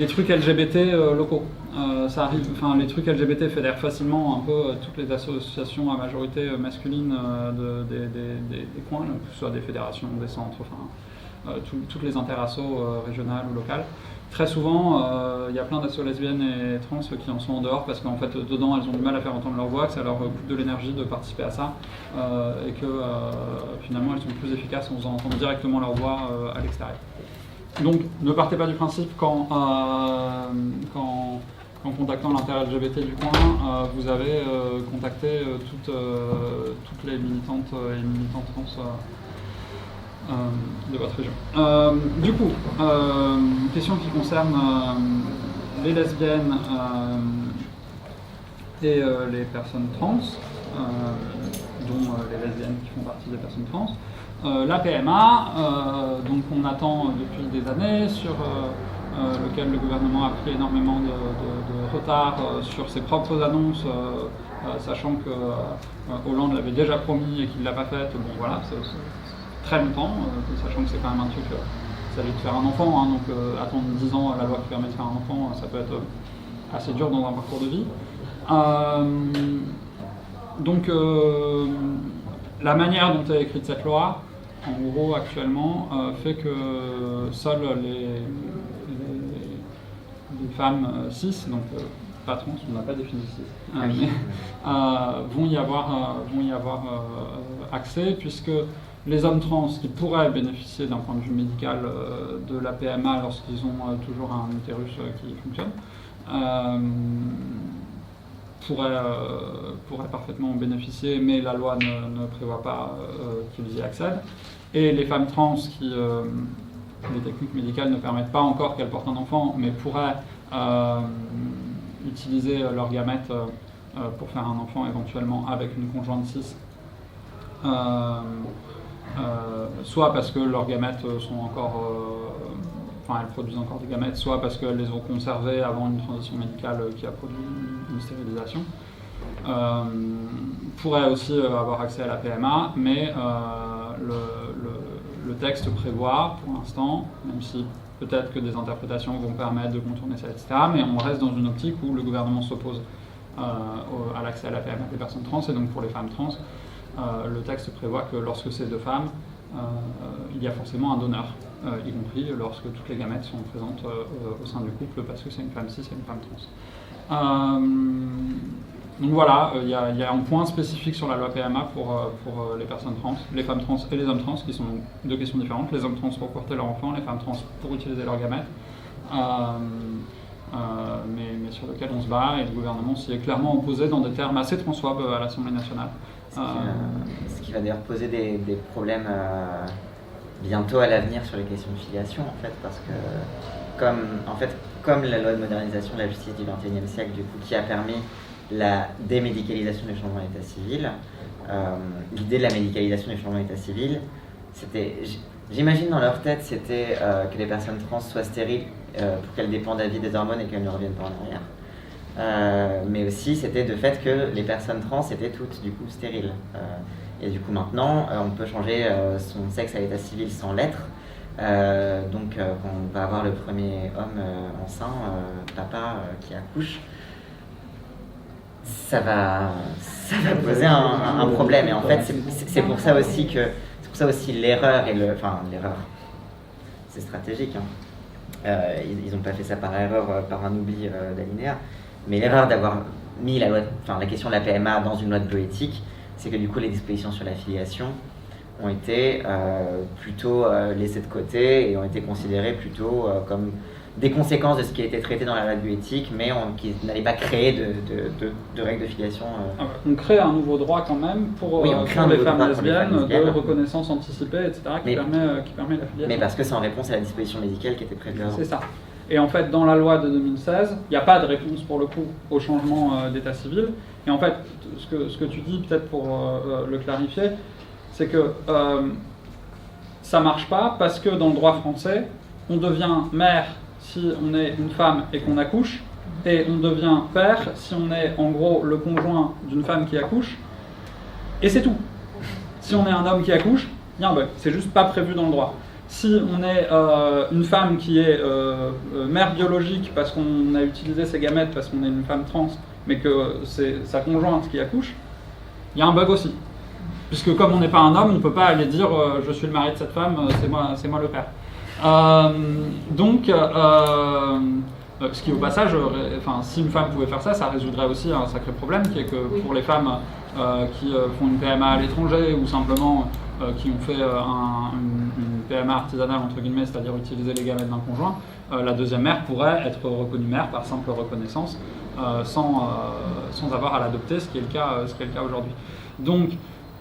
trucs LGBT locaux. Ça arrive, enfin les trucs LGBT fédèrent facilement un peu toutes les associations à majorité masculine des coins, que ce soit des fédérations, des centres, enfin toutes les intersassos régionales ou locales. Très souvent, il y a plein d'assos lesbiennes et trans qui en sont en dehors parce qu'en fait, dedans, elles ont du mal à faire entendre leur voix, que ça leur coûte de l'énergie de participer à ça, et que finalement, elles sont plus efficaces en faisant entendre directement leur voix à l'extérieur. Donc, ne partez pas du principe qu'en contactant l'inter-LGBT du coin, vous avez contacté toutes les militantes et militants trans de votre région. Du coup, question qui concerne les lesbiennes et les personnes trans, dont les lesbiennes qui font partie des personnes trans. La PMA, donc on attend depuis des années, sur lequel le gouvernement a pris énormément de retard sur ses propres annonces, sachant que Hollande l'avait déjà promis et qu'il ne l'a pas fait. Bon voilà, c'est très longtemps, sachant que c'est quand même un truc, il s'agit de faire un enfant, hein, donc attendre 10 ans la loi qui permet de faire un enfant, ça peut être assez dur dans un parcours de vie. Donc la manière dont est écrite cette loi, en gros actuellement, fait que seules les femmes cis, donc pas trans, on n'a pas défini cis, mais vont y avoir accès, puisque les hommes trans qui pourraient bénéficier d'un point de vue médical de la PMA lorsqu'ils ont toujours un utérus qui fonctionne, pourraient parfaitement en bénéficier, mais la loi ne prévoit pas qu'ils y accèdent. Et les femmes trans qui, les techniques médicales ne permettent pas encore qu'elles portent un enfant, mais pourraient utiliser leurs gamètes pour faire un enfant éventuellement avec une conjointe cis. Soit parce que leurs gamètes sont encore, elles produisent encore des gamètes, soit parce qu'elles les ont conservées avant une transition médicale qui a produit une stérilisation. Pourraient aussi avoir accès à la PMA, mais le texte prévoit pour l'instant, même si peut-être que des interprétations vont permettre de contourner ça, etc., mais on reste dans une optique où le gouvernement s'oppose à l'accès à la PMA des personnes trans, et donc pour les femmes trans, le texte prévoit que lorsque c'est 2 femmes, il y a forcément un donneur, y compris lorsque toutes les gamètes sont présentes au sein du couple, parce que c'est une femme cis et une femme trans. Donc voilà, il y a un point spécifique sur la loi PMA pour les personnes trans, les femmes trans et les hommes trans, qui sont 2 questions différentes. Les hommes trans pour porter leur enfant, les femmes trans pour utiliser leurs gamètes. Mais sur lequel on se bat, et le gouvernement s'y est clairement opposé dans des termes assez transphobes à l'Assemblée nationale. Ce qui va d'ailleurs poser des problèmes bientôt à l'avenir sur les questions de filiation, en fait, parce que comme la loi de modernisation de la justice du XXIe siècle, du coup, qui a permis la démédicalisation du changement d'état civil, l'idée de la médicalisation du changement d'état civil, c'était, j'imagine dans leur tête, c'était que les personnes trans soient stériles pour qu'elles dépendent à vie des hormones et qu'elles ne reviennent pas en arrière. Mais aussi, c'était de fait que les personnes trans étaient toutes du coup stériles. Et du coup maintenant, on peut changer son sexe à l'état civil sans l'être. Donc quand on va avoir le premier homme enceint, papa qui accouche, ça va poser un problème. Et en fait, c'est pour ça aussi que l'erreur l'erreur, c'est stratégique. Hein. Ils n'ont pas fait ça par erreur, par un oubli d'alinéa. Mais l'erreur d'avoir mis la question de la PMA dans une loi de bioéthique, c'est que du coup les dispositions sur la filiation ont été plutôt laissées de côté et ont été considérées plutôt comme des conséquences de ce qui a été traité dans la loi de bioéthique, mais qui n'allait pas créer de règles de filiation. On crée un nouveau droit quand même pour les femmes lesbiennes, de reconnaissance anticipée, etc., qui permet la filiation. Mais parce que c'est en réponse à la disposition médicale qui était prévue avant. C'est ça. Et en fait, dans la loi de 2016, il n'y a pas de réponse pour le coup au changement d'état civil. Et en fait, ce que tu dis, peut-être pour le clarifier, c'est que ça ne marche pas parce que dans le droit français, on devient mère si on est une femme et qu'on accouche, et on devient père si on est en gros le conjoint d'une femme qui accouche, et c'est tout. Si on est un homme qui accouche, il y a un bug, c'est juste pas prévu dans le droit. Si on est une femme qui est mère biologique parce qu'on a utilisé ses gamètes parce qu'on est une femme trans, mais que c'est sa conjointe qui accouche, il y a un bug aussi. Puisque comme on n'est pas un homme, on ne peut pas aller dire je suis le mari de cette femme, c'est moi le père. Ce qui au passage, si une femme pouvait faire ça, ça résoudrait aussi un sacré problème, qui est que pour les femmes qui font une PMA à l'étranger ou simplement qui ont fait une PMA artisanale entre guillemets, c'est-à-dire utiliser les gamètes d'un conjoint, la deuxième mère pourrait être reconnue mère par simple reconnaissance sans avoir à l'adopter, ce qui est le cas aujourd'hui. Donc,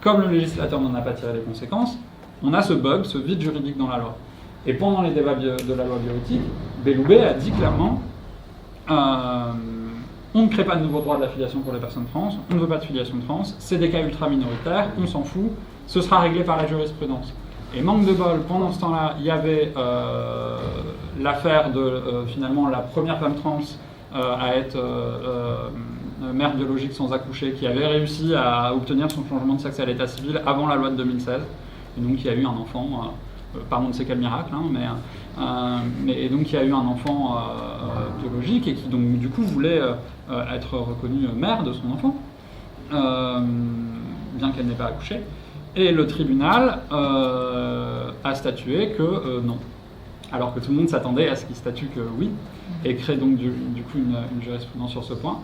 comme le législateur n'en a pas tiré les conséquences, on a ce bug, ce vide juridique dans la loi. Et pendant les débats de la loi bioéthique, Belloubet a dit clairement on ne crée pas de nouveau droit de la filiation pour les personnes trans, on ne veut pas de filiation trans, c'est des cas ultra minoritaires, on s'en fout, ce sera réglé par la jurisprudence. Et manque de bol, pendant ce temps-là, il y avait l'affaire de finalement la première femme trans à être mère biologique sans accoucher, qui avait réussi à obtenir son changement de sexe à l'état civil avant la loi de 2016. Et donc il y a eu un enfant, pas on ne sait quel miracle, hein, et donc il y a eu un enfant biologique et qui donc du coup voulait être reconnue mère de son enfant, bien qu'elle n'ait pas accouché. Et le tribunal a statué que non. Alors que tout le monde s'attendait à ce qu'il statue que oui, et crée donc du coup une jurisprudence sur ce point.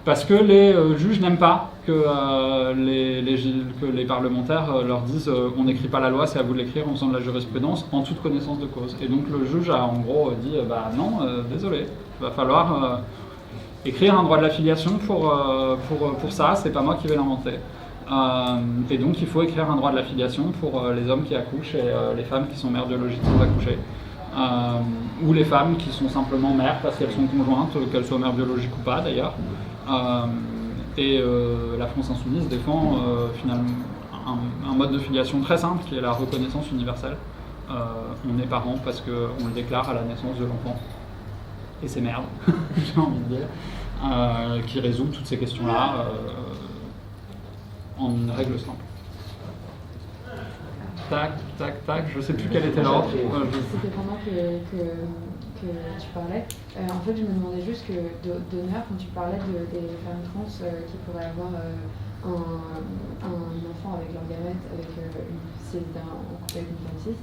Parce que les juges n'aiment pas que les parlementaires leur disent on n'écrit pas la loi, c'est à vous de l'écrire en faisant de la jurisprudence en toute connaissance de cause. Et donc le juge a en gros dit non, désolé, il va falloir écrire un droit de la filiation pour ça, c'est pas moi qui vais l'inventer. Et donc il faut écrire un droit de la filiation pour les hommes qui accouchent et les femmes qui sont mères biologiques sans accoucher. Ou les femmes qui sont simplement mères parce qu'elles sont conjointes, qu'elles soient mères biologiques ou pas d'ailleurs. La France Insoumise défend finalement un mode de filiation très simple qui est la reconnaissance universelle. On est parents parce qu'on le déclare à la naissance de l'enfant. Et c'est merde, j'ai envie de dire, qui résout toutes ces questions-là en une règle simple. Tac, tac, tac, je sais plus quel était l'ordre. C'était pendant que tu parlais. En fait, je me demandais juste que d'honneur, quand tu parlais des femmes trans qui pourraient avoir un enfant avec leur gamète, si elles étaient en couple avec une femme cis,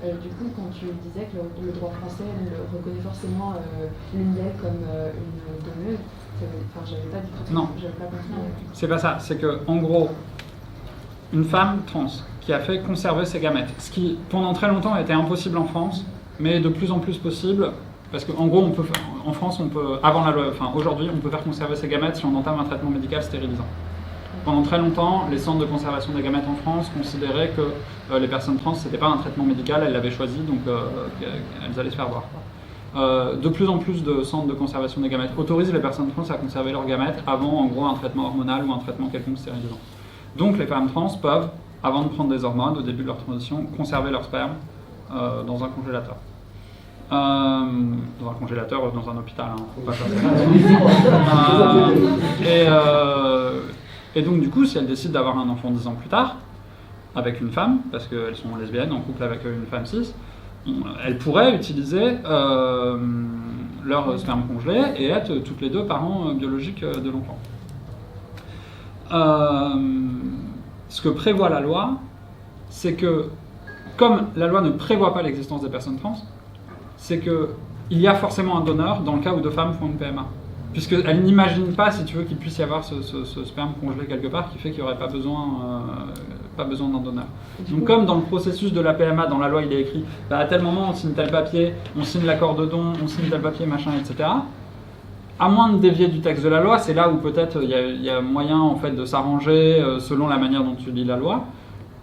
du coup, quand tu disais que le droit français reconnaît forcément l'une d'elles comme une donneuse, j'avais pas dit tout. Non, j'avais pas compris. C'est pas ça. C'est que, en gros, une femme trans qui a fait conserver ses gamètes, ce qui pendant très longtemps était impossible en France, mais de plus en plus possible, parce qu'en gros, en France, avant la loi, aujourd'hui, on peut faire conserver ses gamètes si on entame un traitement médical stérilisant. Pendant très longtemps, les centres de conservation des gamètes en France considéraient que les personnes trans, c'était pas un traitement médical, elles l'avaient choisi, donc elles allaient se faire voir. De plus en plus de centres de conservation des gamètes autorisent les personnes trans à conserver leurs gamètes avant, en gros, un traitement hormonal ou un traitement quelconque stérilisant. Donc les femmes trans peuvent, avant de prendre des hormones, au début de leur transition, conserver leur sperme dans un congélateur. Dans un congélateur, dans un hôpital, hein, faut pas faire ça. Et donc du coup, si elles décident d'avoir un enfant 10 ans plus tard, avec une femme, parce qu'elles sont lesbiennes, en couple avec une femme cis, elles pourraient utiliser leur sperme congelé et être toutes les deux parents biologiques de l'enfant. ce que prévoit la loi, c'est que, comme la loi ne prévoit pas l'existence des personnes trans, c'est qu'il y a forcément un donneur dans le cas où deux femmes font une PMA. Puisqu'elle n'imagine pas, si tu veux, qu'il puisse y avoir ce sperme congelé quelque part qui fait qu'il n'y aurait pas besoin d'un donneur. Donc comme dans le processus de la PMA, dans la loi, il est écrit à tel moment on signe tel papier, on signe l'accord de don, on signe tel papier, machin, etc. À moins de dévier du texte de la loi, c'est là où peut-être il y a moyen en fait, de s'arranger selon la manière dont tu lis la loi.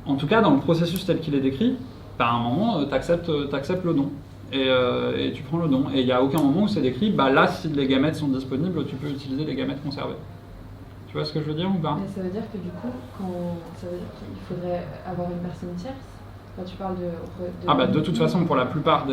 En tout cas, dans le processus tel qu'il est décrit, à un moment, tu acceptes le don. Et tu prends le don. Et il n'y a aucun moment où c'est décrit, là, si les gamètes sont disponibles, tu peux utiliser les gamètes conservées. Tu vois ce que je veux dire ou pas? Mais ça veut dire que du coup, ça veut dire qu'il faudrait avoir une personne tierce quand tu parles de toute façon, pour la plupart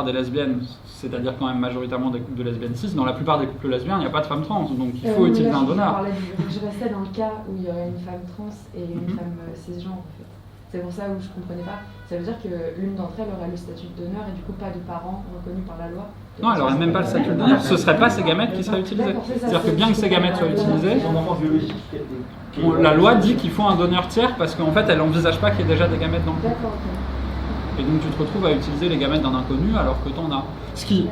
des lesbiennes, c'est-à-dire quand même majoritairement des couples de lesbiennes cis, dans la plupart des couples lesbiens, il n'y a pas de femmes trans, donc il faut utiliser un donneur. Je restais dans le cas où il y aurait une femme trans et une femme cisgenre en fait. C'est pour ça où je ne comprenais pas. Ça veut dire que l'une d'entre elles aurait le statut de donneur et du coup pas de parent reconnu par la loi. Non, elle n'aurait même pas le statut de donneur. Ce ne seraient pas ces gamètes qui seraient utilisées. C'est-à-dire que bien que ces gamètes soient utilisées, la loi dit qu'il faut un donneur tiers parce qu'en fait elle n'envisage pas qu'il y ait déjà des gamètes dans le couple. D'accord, ok. Et donc tu te retrouves à utiliser les gamètes d'un inconnu alors que t'en as. Ce qui,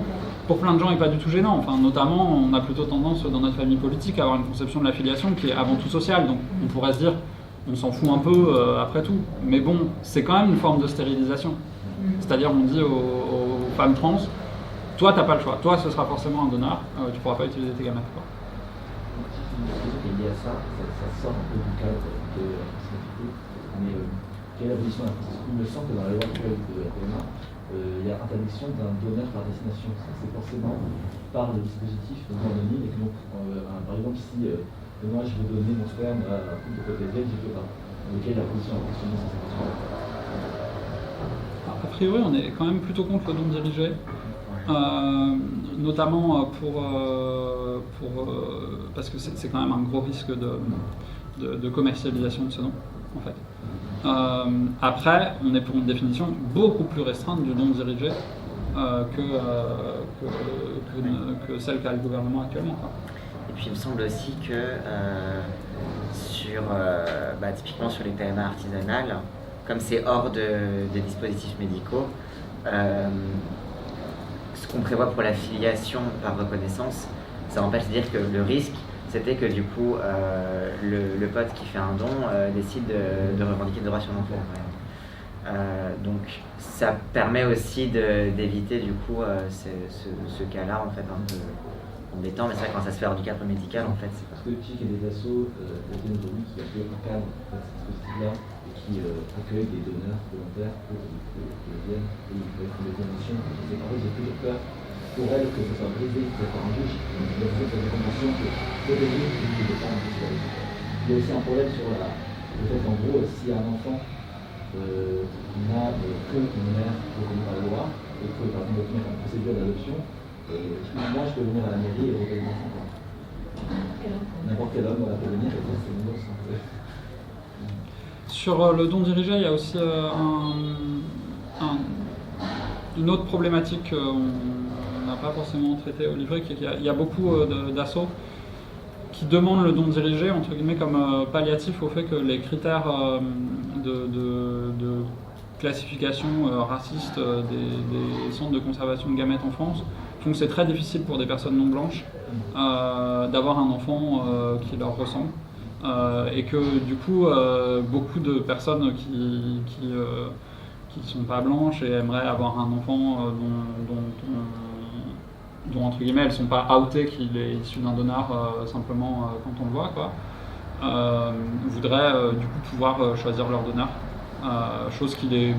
pour plein de gens, n'est pas du tout gênant. Enfin, notamment, on a plutôt tendance dans notre famille politique à avoir une conception de la filiation qui est avant tout sociale. Donc on pourrait se dire, on s'en fout un peu après tout. Mais bon, c'est quand même une forme de stérilisation. C'est-à-dire, on dit aux femmes trans, toi, t'as pas le choix. Toi, ce sera forcément un donneur. Tu pourras pas utiliser tes gamètes. Quoi. Lié à ça sort un peu du cadre de la possibilité. Mais quelle est la position de la France? Il me semble que dans la loi actuelle de la PMA, il y a interdiction d'un donneur par destination. C'est forcément par le dispositif non anonyme. Et que donc, par exemple, si moi je veux donner mon sperme à un couple de côté lesbienne, je ne peux pas. Donc, quelle est la position en fonction de cette situation? A priori, on est quand même plutôt contre le don dirigé. Notamment parce que c'est quand même un gros risque de commercialisation de ce don, en fait. Après, on est pour une définition beaucoup plus restreinte du don dirigé que celle qu'a le gouvernement actuellement. Quoi. Et puis il me semble aussi que typiquement sur les PMA artisanales, comme c'est hors des dispositifs médicaux, ce qu'on prévoit pour la filiation par reconnaissance, ça empêche de dire que le risque, c'était que du coup, le pote qui fait un don décide de revendiquer le droit sur l'enfant. Donc ça permet aussi d'éviter du coup ce cas-là en fait un peu embêtant, mais c'est vrai que quand ça se fait hors du cadre médical en fait c'est pas... Parce que tu sais qu'il y a des assos aujourd'hui qui accueillent un cadre de ce dispositif-là et qui accueillent des donneurs volontaires pour qu'ils viennent et ils peuvent faire des conditions. C'est qu'en fait j'ai toujours peur pour elles que ce soit brisé par un juge. Donc il y a des conditions que les juges ne peuvent pas envisager. Il y a aussi un problème sur le fait qu'en gros si un enfant n'a qu'une mère reconnue par la loi et que par exemple mettre en procédure d'adoption, moi je peux venir à la mairie et reconnaître l'enfant. N'importe quel homme peut venir et dire c'est mon gosse. Sur le don dirigé, il y a aussi une autre problématique qu'on n'a pas forcément traitée au livret, qui est qu'il y a beaucoup d'assos qui demandent le don dirigé entre guillemets comme palliatif au fait que les critères de classification raciste des centres de conservation de gamètes en France font que c'est très difficile pour des personnes non blanches d'avoir un enfant qui leur ressemble. Et que du coup, beaucoup de personnes qui sont pas blanches et aimeraient avoir un enfant dont entre guillemets elles sont pas outées qu'il est issu d'un donneur simplement quand on le voit quoi, voudraient du coup pouvoir choisir leur donneur, chose qu'il est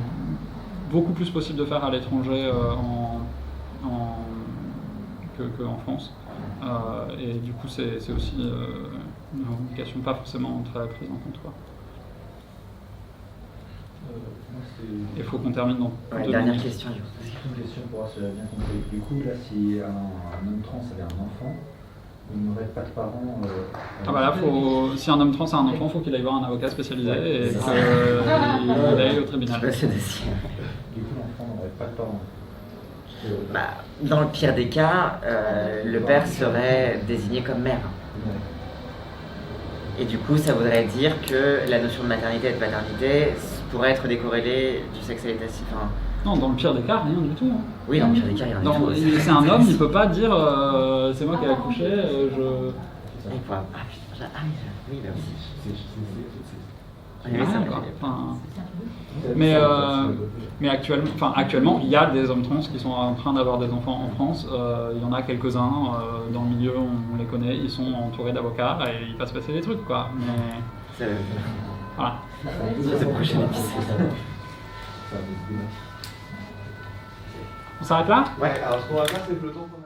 beaucoup plus possible de faire à l'étranger qu'en France. Et du coup c'est aussi une revendication pas forcément très prise en compte. Il faut qu'on termine dans dernière question. Une question pour voir si j'ai bien compris. Du coup, là, si un homme trans avait un enfant, il n'aurait pas de parents. Si un homme trans a un enfant, il faut qu'il aille voir un avocat spécialisé et qu'il aille au tribunal. Du coup, l'enfant n'aurait pas de parents. Dans le pire des cas, le père serait désigné comme mère. Et du coup, ça voudrait dire que la notion de maternité et de paternité pourrait être décorrélée du sexe à l'état civil. Enfin, Non, dans le pire des cas, rien du tout. Hein. oui, dans le pire des cas, il y en a Non, tout aussi. c'est un homme, il peut pas dire c'est moi qui ai accouché, Ah, il pourra- ah, putain, oui, bah aussi. Ah, oui, rien, c'est vrai, quoi. il y a- Enfin, mais actuellement, il y a des hommes trans qui sont en train d'avoir des enfants en France. Il y en a quelques-uns dans le milieu, on les connaît, ils sont entourés d'avocats et il va se passer des trucs, quoi. Mais C'est- voilà. C'est le prochain épisode. On s'arrête là? Ouais, alors ce qu'on va faire, c'est que le temps qu'on a.